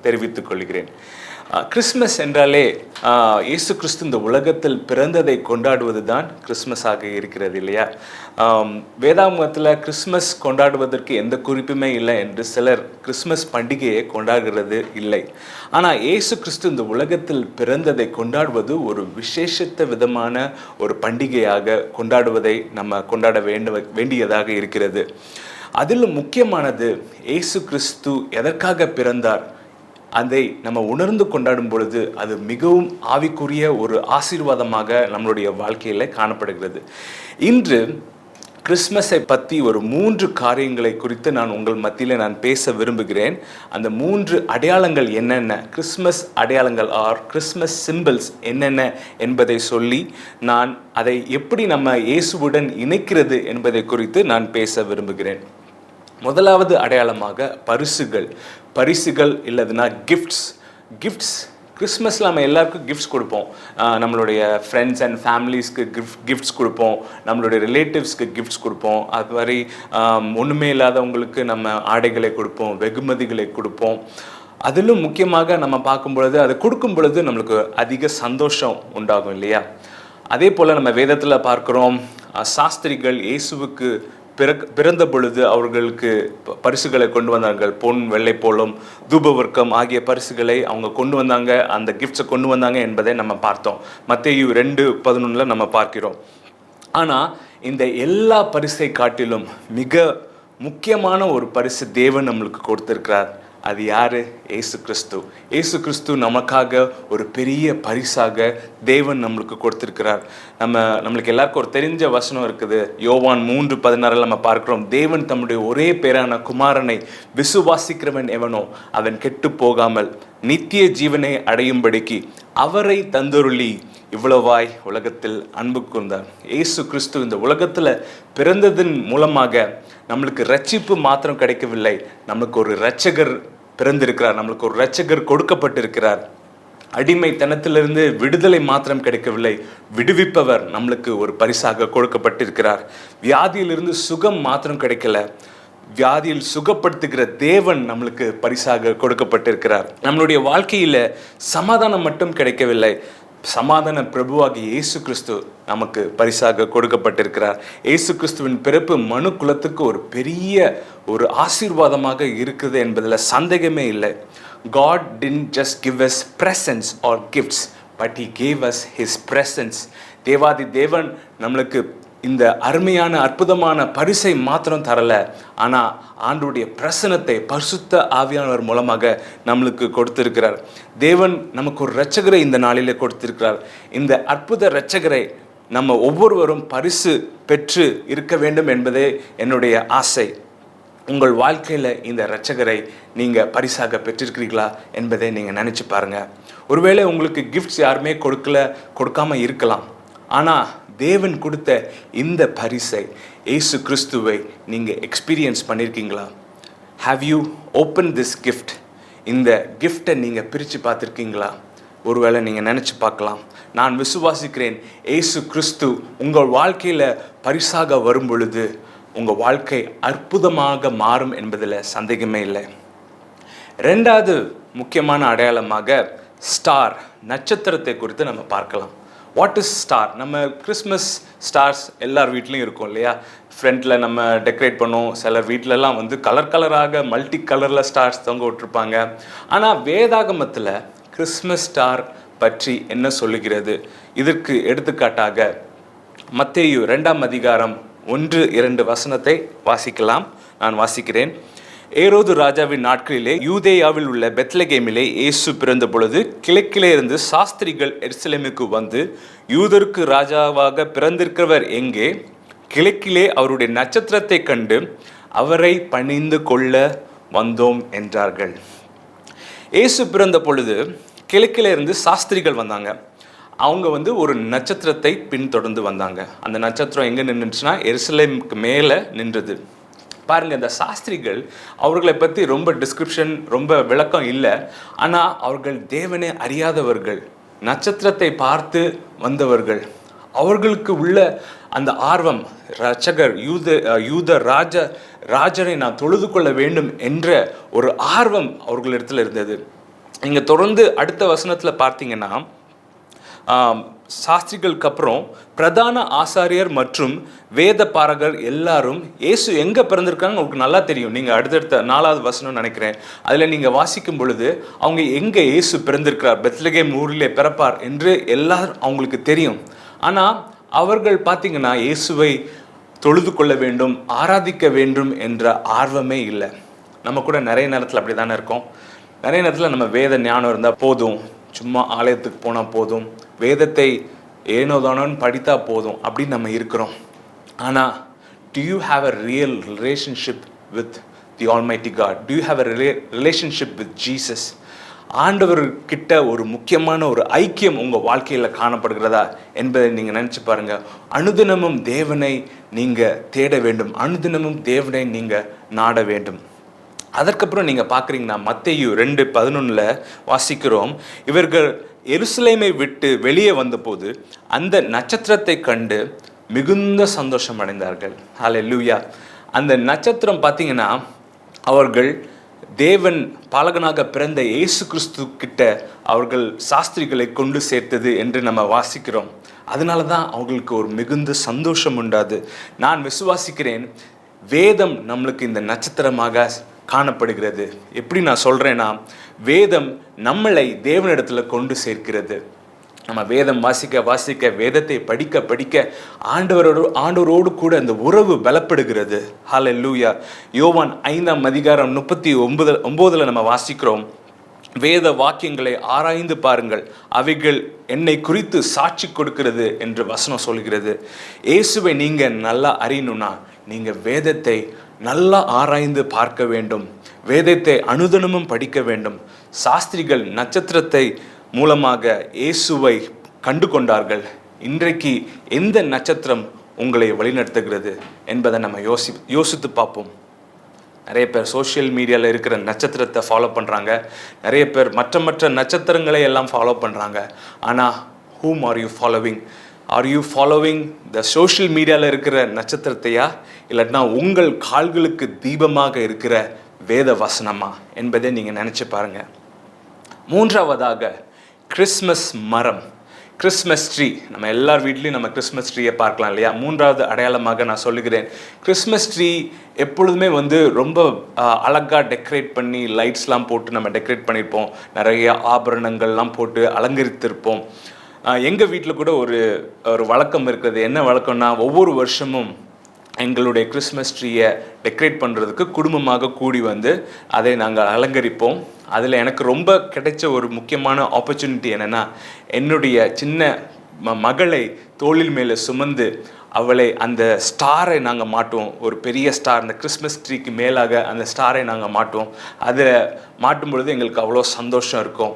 S6: தெரிவித்துக் கொள்கிறேன். கிறிஸ்மஸ் என்றாலே இயேசு கிறிஸ்து இந்த உலகத்தில் பிறந்ததை கொண்டாடுவது தான் கிறிஸ்மஸாக இருக்கிறது இல்லையா? வேதாகமத்தில் கிறிஸ்மஸ் கொண்டாடுவதற்கு எந்த குறிப்புமே இல்லை என்று சிலர் கிறிஸ்மஸ் பண்டிகையை கொண்டாடுகிறது இல்லை. ஆனால் இயேசு கிறிஸ்து இந்த உலகத்தில் பிறந்ததை கொண்டாடுவது ஒரு விசேஷத்த விதமான ஒரு பண்டிகையாக கொண்டாடுவதை நம்ம கொண்டாட வேண்டியதாக இருக்கிறது. அதிலும் முக்கியமானது இயேசு கிறிஸ்து எதற்காக பிறந்தார், அதை நம்ம உணர்ந்து கொண்டாடும் பொழுது அது மிகவும் ஆவிக்குரிய ஒரு ஆசீர்வாதமாக நம்மளுடைய வாழ்க்கையில் காணப்படுகிறது. இன்று கிறிஸ்மஸை பற்றி ஒரு 3 காரியங்களை குறித்து நான் உங்கள் மத்தியில் நான் பேச விரும்புகிறேன். அந்த 3 அடையாளங்கள் என்னென்ன, கிறிஸ்மஸ் அடையாளங்கள் ஆர் கிறிஸ்மஸ் சிம்பிள்ஸ் என்னென்ன என்பதை சொல்லி நான் அதை எப்படி நம்ம இயேசுவுடன் இணைக்கிறது என்பதை குறித்து நான் பேச விரும்புகிறேன். முதலாவது அடையாளமாக பரிசுகள் இல்லதுன்னா கிஃப்ட்ஸ். கிஃப்ட்ஸ். கிறிஸ்மஸில் நம்ம எல்லாருக்கும் கிஃப்ட்ஸ் கொடுப்போம். நம்மளுடைய ஃப்ரெண்ட்ஸ் அண்ட் ஃபேமிலிஸ்க்கு கிஃப்ட்ஸ் கொடுப்போம், நம்மளுடைய ரிலேட்டிவ்ஸ்க்கு கிஃப்ட்ஸ் கொடுப்போம். அது மாதிரி ஒன்றுமே இல்லாதவங்களுக்கு நம்ம ஆடைகளை கொடுப்போம், வெகுமதிகளை கொடுப்போம். அதிலும் முக்கியமாக நம்ம பார்க்கும் பொழுது, அது கொடுக்கும் பொழுது நம்மளுக்கு அதிக சந்தோஷம் உண்டாகும் இல்லையா? அதே போல் நம்ம வேதத்தில் பார்க்குறோம், சாஸ்திரிகள் இயேசுவுக்கு பிறந்த பொழுது அவர்களுக்கு பரிசுகளை கொண்டு வந்தார்கள். பொன், வெள்ளை போலும், தூபவர்க்கம் ஆகிய பரிசுகளை அவங்க கொண்டு வந்தாங்க, அந்த கிஃப்ட்ஸை கொண்டு வந்தாங்க என்பதை நம்ம பார்த்தோம். மத்தேயு 2:11 நம்ம பார்க்கிறோம். ஆனால் இந்த எல்லா பரிசை காட்டிலும் மிக முக்கியமான ஒரு பரிசு தேவன் நம்மளுக்கு கொடுத்திருக்கிறார். அது யாரு? ஏசு கிறிஸ்து. ஏசு கிறிஸ்து நமக்காக ஒரு பெரிய பரிசாக தேவன் நம்மளுக்கு கொடுத்திருக்கிறார். நம்மளுக்கு எல்லாருக்கும் ஒரு தெரிஞ்ச வசனம் இருக்குது. யோவான் 3:16 நம்ம பார்க்கிறோம், தேவன் தம்முடைய ஒரே பேரான குமாரனை விசுவாசிக்கிறவன் எவனோ அவன் கெட்டு போகாமல் நித்திய ஜீவனை அடையும்படிக்கு அவரை தந்தருளி இவ்வளவாய் உலகத்தில் அன்பு கூர்ந்தார். ஏசு கிறிஸ்து இந்த உலகத்தில் பிறந்ததன் மூலமாக நம்மளுக்கு ரட்சிப்பு மாத்திரம் கிடைக்கவில்லை, நம்மளுக்கு ஒரு இரட்சகர் பிறந்திருக்கிறார், நம்மளுக்கு ஒரு இரட்சகர் கொடுக்கப்பட்டிருக்கிறார். அடிமைத்தனத்திலிருந்து விடுதலை மாத்திரம் கிடைக்கவில்லை, விடுவிப்பவர் நம்மளுக்கு ஒரு பரிசாக கொடுக்கப்பட்டிருக்கிறார். வியாதியிலிருந்து சுகம் மாத்திரம் கிடைக்கல, வியாதியில் சுகப்படுத்துகிற தேவன் நம்மளுக்கு பரிசாக கொடுக்கப்பட்டிருக்கிறார். நம்மளுடைய வாழ்க்கையில சமாதானம் மட்டும் கிடைக்கவில்லை, சமாதான பிரபுவாகிய இயேசு கிறிஸ்து நமக்கு பரிசாக கொடுக்கப்பட்டிருக்கிறார். இயேசு கிறிஸ்துவின் பிறப்பு மனு குலத்துக்கு ஒரு பெரிய ஒரு ஆசீர்வாதமாக இருக்குது என்பதில் சந்தேகமே இல்லை. God didn't just give us presents or gifts, but he gave us his presence. தேவாதி தேவன் நம்மளுக்கு இந்த அருமையான அற்புதமான பரிசை மாத்திரம் தரல, ஆனா ஆண்டவருடைய பிரசன்னத்தை பரிசுத்த ஆவியானவர் மூலமாக நம்மளுக்கு கொடுத்திருக்கிறார். தேவன் நமக்கு ஒரு இரட்சகரை இந்த நாளிலே கொடுத்திருக்கிறார். இந்த அற்புத இரட்சகரை நம்ம ஒவ்வொருவரும் பரிசு பெற்று இருக்க வேண்டும் என்பதே என்னுடைய ஆசை. உங்கள் வாழ்க்கையில் இந்த இரட்சகரை நீங்கள் பரிசாக பெற்றிருக்கிறீர்களா என்பதை நீங்கள் நினச்சி பாருங்கள். ஒருவேளை உங்களுக்கு கிஃப்ட்ஸ் யாருமே கொடுக்காம இருக்கலாம், ஆனால் தேவன் கொடுத்த இந்த பரிசை, இயேசு கிறிஸ்துவை நீங்கள் எக்ஸ்பீரியன்ஸ் பண்ணியிருக்கீங்களா? Have you open this gift? இந்த கிஃப்டை நீங்கள் பிரித்து பார்த்துருக்கீங்களா? ஒருவேளை நீங்கள் நினச்சி பார்க்கலாம். நான் விசுவாசிக்கிறேன், இயேசு கிறிஸ்து உங்கள் வாழ்க்கையில் பரிசாக வரும் பொழுது உங்கள் வாழ்க்கை அற்புதமாக மாறும் என்பதில் சந்தேகமே இல்லை. ரெண்டாவது முக்கியமான அடையாளமாக ஸ்டார், நட்சத்திரத்தை குறித்து நம்ம பார்க்கலாம். What is star? நம்ம கிறிஸ்மஸ் ஸ்டார்ஸ் எல்லார் வீட்லேயும் இருக்கும் இல்லையா? ஃப்ரண்ட்டில் நம்ம டெக்கரேட் பண்ணுவோம். சிலர் வீட்டிலலாம் கலர் கலராக மல்டி கலரில் ஸ்டார்ஸ் தொங்க விட்டுருப்பாங்க. ஆனால் வேதாகமத்தில் கிறிஸ்மஸ் ஸ்டார் பற்றி என்ன சொல்லுகிறது? இதற்கு எடுத்துக்காட்டாக மத்தேயு 2:1-2 வசனத்தை வாசிக்கலாம். நான் வாசிக்கிறேன். ஏரோது ராஜாவின் நாட்களிலே யூதேயாவில் உள்ள பெத்லகேமிலே இயேசு பிறந்த பொழுது கிழக்கிலே இருந்து சாஸ்திரிகள் எருசலேமுக்கு வந்து, யூதருக்கு ராஜாவாக பிறந்திருக்கிறவர் எங்கே? கிழக்கிலே அவருடைய நட்சத்திரத்தை கண்டு அவரை பணிந்து கொள்ள வந்தோம் என்றார்கள். இயேசு பிறந்த பொழுது கிழக்கிலே இருந்து சாஸ்திரிகள் வந்தாங்க. அவங்க ஒரு நட்சத்திரத்தை பின்தொடர்ந்து வந்தாங்க. அந்த நட்சத்திரம் எங்கே நின்றுச்சுன்னா எருசலேமுக்கு மேலே நின்றது. பாருங்க, இந்த சாஸ்திரிகள் அவர்களை பற்றி ரொம்ப டிஸ்கிரிப்ஷன், ரொம்ப விளக்கம் இல்லை. ஆனால் அவர்கள் தேவனை அறியாதவர்கள், நட்சத்திரத்தை பார்த்து வந்தவர்கள். அவர்களுக்கு உள்ள அந்த ஆர்வம், இரட்சகர் யூத ராஜனை நான் தொழுது கொள்ள வேண்டும் என்ற ஒரு ஆர்வம் அவர்களிடத்தில் இருந்தது. நீங்க தொடர்ந்து அடுத்த வசனத்தில் பார்த்தீங்கன்னா, சாஸ்திரிகளுக்கு அப்புறம் பிரதான ஆசாரியர் மற்றும் வேத பாரகர் எல்லாரும் இயேசு எங்கே பிறந்திருக்காங்க உங்களுக்கு நல்லா தெரியும். நீங்கள் அடுத்தடுத்த 4வது வசனம் நினைக்கிறேன், அதில் நீங்கள் வாசிக்கும் பொழுது அவங்க எங்கே இயேசு பிறந்திருக்கிறார், பெத்லகேம் ஊரிலே பிறப்பார் என்று எல்லாரும் அவங்களுக்கு தெரியும். ஆனால் அவர்கள் பார்த்தீங்கன்னா இயேசுவை தொழுது கொள்ள வேண்டும், ஆராதிக்க வேண்டும் என்ற ஆர்வமே இல்லை. நம்ம கூட நிறைய நேரத்தில் அப்படி தானே இருக்கோம். நிறைய நேரத்தில் நம்ம வேத ஞானம் இருந்தால் போதும், சும்மா ஆலயத்துக்கு போனால் போதும், வேதத்தை ஏனோதானோன்னு படித்தா போதும் அப்படின்னு நம்ம இருக்கிறோம். ஆனால் do you have a real relationship with the Almighty God? Do you have a relationship with Jesus? ஆண்டவர்கிட்ட ஒரு முக்கியமான ஒரு ஐக்கியம் உங்கள் வாழ்க்கையில் காணப்படுகிறதா என்பதை நீங்கள் நினச்சி பாருங்கள். அனுதினமும் தேவனை நீங்கள் தேட வேண்டும், அனுதினமும் தேவனை நீங்கள் நாட வேண்டும். அதற்கப்புறம் நீங்கள் பார்க்குறீங்கன்னா மத்தேயு 2:11 வாசிக்கிறோம், இவர்கள் எருசலேமை விட்டு வெளியே வந்தபோது அந்த நட்சத்திரத்தை கண்டு மிகுந்த சந்தோஷம் அடைந்தார்கள். ஹல்லேலூயா. அந்த நட்சத்திரம் பார்த்தீங்கன்னா அவர்கள் தேவன் பாலகனாக பிறந்த இயேசு கிறிஸ்து கிட்ட அவர்கள் சாஸ்திரிகளை கொண்டு சேர்த்தது என்று நம்ம வாசிக்கிறோம். அதனால தான் அவங்களுக்கு ஒரு மிகுந்த சந்தோஷம் உண்டாது. நான் விசுவாசிக்கிறேன், வேதம் நம்மளுக்கு இந்த நட்சத்திரமாக காணப்படுகிறது. எப்படி நான் சொல்கிறேன்னா, வேதம் நம்மளை தேவனிடத்தில் கொண்டு சேர்க்கிறது. நம்ம வேதம் வாசிக்க வாசிக்க, வேதத்தை படிக்க படிக்க ஆண்டவரோடு கூட அந்த உறவு பலப்படுகிறது. ஹல்லேலூயா. யோவான் 5:39 நம்ம வாசிக்கிறோம், வேத வாக்கியங்களை ஆராய்ந்து பாருங்கள், அவைகள் என்னை குறித்து சாட்சி கொடுக்கிறது என்று வசனம் சொல்கிறது. இயேசுவை நீங்கள் நல்லா அறியணும்னா நீங்கள் வேதத்தை நல்லா ஆராய்ந்து பார்க்க வேண்டும். வேதத்தை அனுதினமும் படிக்க வேண்டும். சாஸ்திரிகள் நட்சத்திரத்தை மூலமாக இயேசுவை கண்டு கொண்டார்கள். இன்றைக்கு எந்த நட்சத்திரம் உங்களை வழிநடத்துகிறது என்பதை நம்ம யோசித்து பார்ப்போம். நிறைய பேர் சோஷியல் மீடியாவில் இருக்கிற நட்சத்திரத்தை ஃபாலோ பண்ணுறாங்க. நிறைய பேர் மற்ற நட்சத்திரங்களை எல்லாம் ஃபாலோ பண்ணுறாங்க. ஆனால் whom are you following? Are you following the social மீடியாவில் இருக்கிற நட்சத்திரத்தையா, இல்லைன்னா உங்கள் கால்களுக்கு தீபமாக இருக்கிற வேத வசனமா என்பதை நீங்கள் நினச்சி பாருங்கள். மூன்றாவதாக கிறிஸ்மஸ் மரம், கிறிஸ்மஸ் ட்ரீ. நம்ம எல்லார் வீட்லேயும் நம்ம கிறிஸ்மஸ் ட்ரீயை பார்க்கலாம் இல்லையா? மூன்றாவது அடையாளமாக நான் சொல்லுகிறேன், கிறிஸ்மஸ் ட்ரீ எப்பொழுதுமே ரொம்ப அழகாக டெக்கரேட் பண்ணி லைட்ஸ்லாம் போட்டு நம்ம டெக்கரேட் பண்ணியிருப்போம். நிறைய ஆபரணங்கள்லாம் போட்டு அலங்கரித்திருப்போம். எங்கள் வீட்டில் கூட ஒரு வழக்கம் இருக்கிறது. என்ன வழக்கம்னா, ஒவ்வொரு வருஷமும் எங்களுடைய கிறிஸ்மஸ் ட்ரீயை டெக்கரேட் பண்ணுறதுக்கு குடும்பமாக கூடி வந்து அதை நாங்கள் அலங்கரிப்போம். அதில் எனக்கு ரொம்ப கிடைச்ச ஒரு முக்கியமான ஆப்பர்ச்சுனிட்டி என்னென்னா, என்னுடைய சின்ன மகளை தோளில் மேலே சுமந்து அவளை அந்த ஸ்டாரை நாங்கள் மாட்டுவோம். ஒரு பெரிய ஸ்டார், அந்த கிறிஸ்மஸ் ட்ரீக்கு மேலாக அந்த ஸ்டாரை நாங்கள் மாட்டுவோம். அதில் மாட்டும் பொழுது எங்களுக்கு அவ்வளோ சந்தோஷம் இருக்கும்.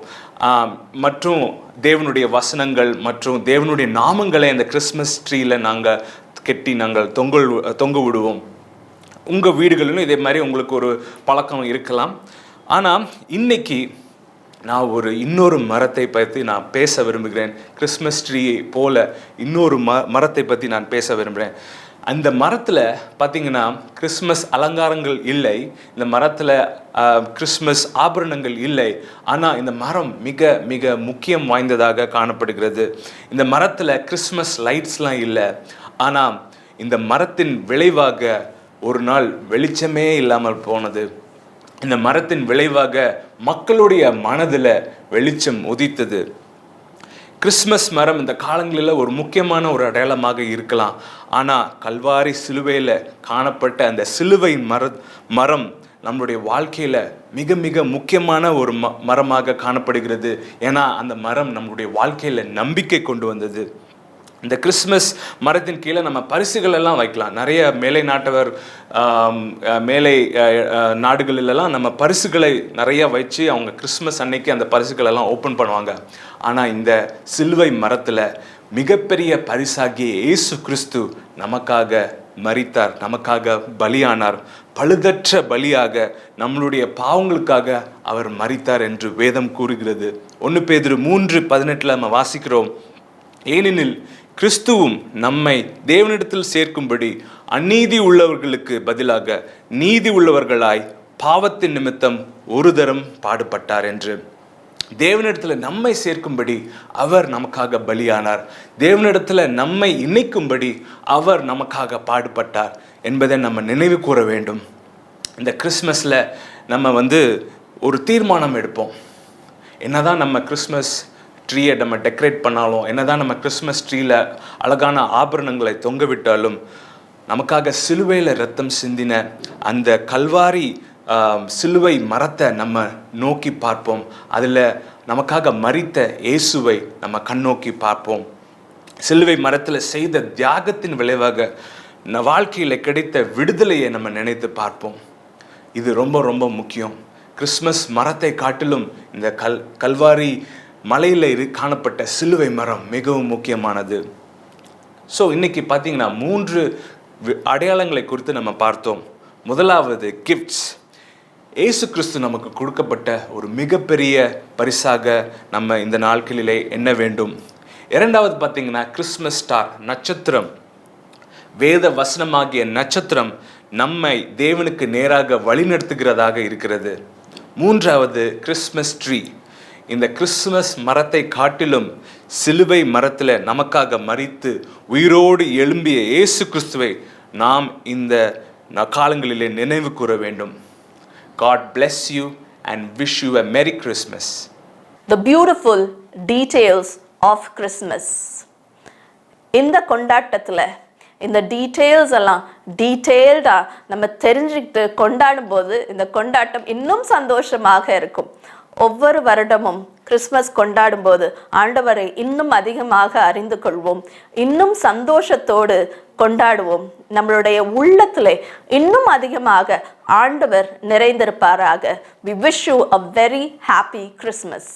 S6: மற்றும் தேவனுடைய வசனங்கள் மற்றும் தேவனுடைய நாமங்களை அந்த கிறிஸ்மஸ் ட்ரீயில் நாங்கள் கெட்டி நாங்கள் தொங்க விடுவோம். உங்கள் வீடுகளிலும் இதே மாதிரி உங்களுக்கு ஒரு பழக்கம் இருக்கலாம். ஆனால் இன்னைக்கு நான் இன்னொரு மரத்தை பற்றி நான் பேச விரும்புகிறேன். கிறிஸ்மஸ் ட்ரீயை போல இன்னொரு மரத்தை பற்றி நான் பேச விரும்புகிறேன். அந்த மரத்தில் பார்த்திங்கன்னா கிறிஸ்மஸ் அலங்காரங்கள் இல்லை, இந்த மரத்தில் கிறிஸ்மஸ் ஆபரணங்கள் இல்லை. ஆனால் இந்த மரம் மிக மிக முக்கியம் வாய்ந்ததாக காணப்படுகிறது. இந்த மரத்தில் கிறிஸ்மஸ் லைட்ஸ்லாம் இல்லை. ஆனால் இந்த மரத்தின் விளைவாக ஒரு நாள் வெளிச்சமே இல்லாமல் போனது. இந்த மரத்தின் விளைவாக மக்களுடைய மனதில் வெளிச்சம் உதித்தது. கிறிஸ்மஸ் மரம் இந்த காலங்களில் ஒரு முக்கியமான ஒரு அடையாளமாக இருக்கலாம். ஆனால் கல்வாரி சிலுவையில் காணப்பட்ட அந்த சிலுவை மரம் நம்மளுடைய வாழ்க்கையில் மிக மிக முக்கியமான ஒரு மரமாக காணப்படுகிறது. ஏன்னா அந்த மரம் நம்மளுடைய வாழ்க்கையில் நம்பிக்கை கொண்டு வந்தது. இந்த கிறிஸ்மஸ் மரத்தின் கீழே நம்ம பரிசுகள் எல்லாம் வைக்கலாம். நிறைய மேலை நாடுகளிலெல்லாம் நம்ம பரிசுகளை நிறைய வச்சு அவங்க கிறிஸ்மஸ் அன்னைக்கு அந்த பரிசுகளெல்லாம் ஓப்பன் பண்ணுவாங்க. ஆனால் இந்த சிலுவை மரத்தில் மிகப்பெரிய பரிசாகிய இயேசு கிறிஸ்து நமக்காக மரித்தார், நமக்காக பலியானார். பழுதற்ற பலியாக நம்மளுடைய பாவங்களுக்காக அவர் மரித்தார் என்று வேதம் கூறுகிறது. 1 பேதுரு 3:18 நம்ம வாசிக்கிறோம், ஏனெனில் கிறிஸ்துவும் நம்மை தேவனிடத்தில் சேர்க்கும்படி அநீதி உள்ளவர்களுக்கு பதிலாக நீதி உள்ளவர்களாய் பாவத்தின் நிமித்தம் ஒரு தரம் பாடுபட்டார் என்று. தேவனிடத்தில் நம்மை சேர்க்கும்படி அவர் நமக்காக பலியானார். தேவனிடத்தில் நம்மை இணைக்கும்படி அவர் நமக்காக பாடுபட்டார் என்பதை நம்ம நினைவு கூற வேண்டும். இந்த கிறிஸ்மஸில் நம்ம ஒரு தீர்மானம் எடுப்போம். என்னதான் நம்ம கிறிஸ்மஸ் ட்ரீயை நம்ம டெக்கரேட் பண்ணாலும், என்னதான் நம்ம கிறிஸ்மஸ் ட்ரீயில் அழகான ஆபரணங்களை தொங்க விட்டாலும், நமக்காக சிலுவையில் ரத்தம் சிந்தின அந்த கல்வாரி சிலுவை மரத்தை நம்ம நோக்கி பார்ப்போம். அதில் நமக்காக மரித்த இயேசுவை நம்ம கண்ணோக்கி பார்ப்போம். சிலுவை மரத்தில் செய்த தியாகத்தின் விளைவாக வாழ்க்கையில் கிடைத்த விடுதலையை நம்ம நினைத்து பார்ப்போம். இது ரொம்ப ரொம்ப முக்கியம். கிறிஸ்மஸ் மரத்தை காட்டிலும் இந்த கல்வாரி மலையில் காணப்பட்ட சிலுவை மரம் மிகவும் முக்கியமானது. ஸோ இன்னைக்கு பார்த்தீங்கன்னா 3 அடையாளங்களை குறித்து நம்ம பார்த்தோம். முதலாவது கிஃப்ட்ஸ். இயேசு கிறிஸ்து நமக்கு கொடுக்கப்பட்ட ஒரு மிகப்பெரிய பரிசாக நம்ம இந்த நாட்களிலே எண்ண வேண்டும். இரண்டாவது பார்த்தீங்கன்னா கிறிஸ்மஸ் ஸ்டார், நட்சத்திரம், வேத வசனமாகிய நட்சத்திரம் நம்மை தேவனுக்கு நேராக வழிநடத்துகிறதாக இருக்கிறது. மூன்றாவது கிறிஸ்மஸ் ட்ரீ. இந்த கிறிஸ்மஸ் மரத்தை காட்டிலும் சிலுவை மரத்தில் நமக்காக மரித்து உயிரோடு எழும்பிய இயேசு கிறிஸ்துவை நாம் இந்த காலங்களிலே நினைவு கூற வேண்டும். God bless you and wish you a Merry Christmas.
S1: The beautiful details of Christmas. இந்த கொண்டாட்டத்தில் இந்த டீட்டெயில்ஸ் எல்லாம் டீட்டெயில்டாக நம்ம தெரிஞ்சுக்கிட்டு கொண்டாடும் போது இந்த கொண்டாட்டம் இன்னும் சந்தோஷமாக இருக்கும். ஒவ்வொரு வருடமும் கிறிஸ்மஸ் கொண்டாடும் போது ஆண்டவரை இன்னும் அதிகமாக அறிந்து கொள்வோம், இன்னும் சந்தோஷத்தோடு கொண்டாடுவோம். நம்மளுடைய உள்ளத்திலே இன்னும் அதிகமாக ஆண்டவர் நிறைந்திருப்பாராக. We wish you a very happy Christmas.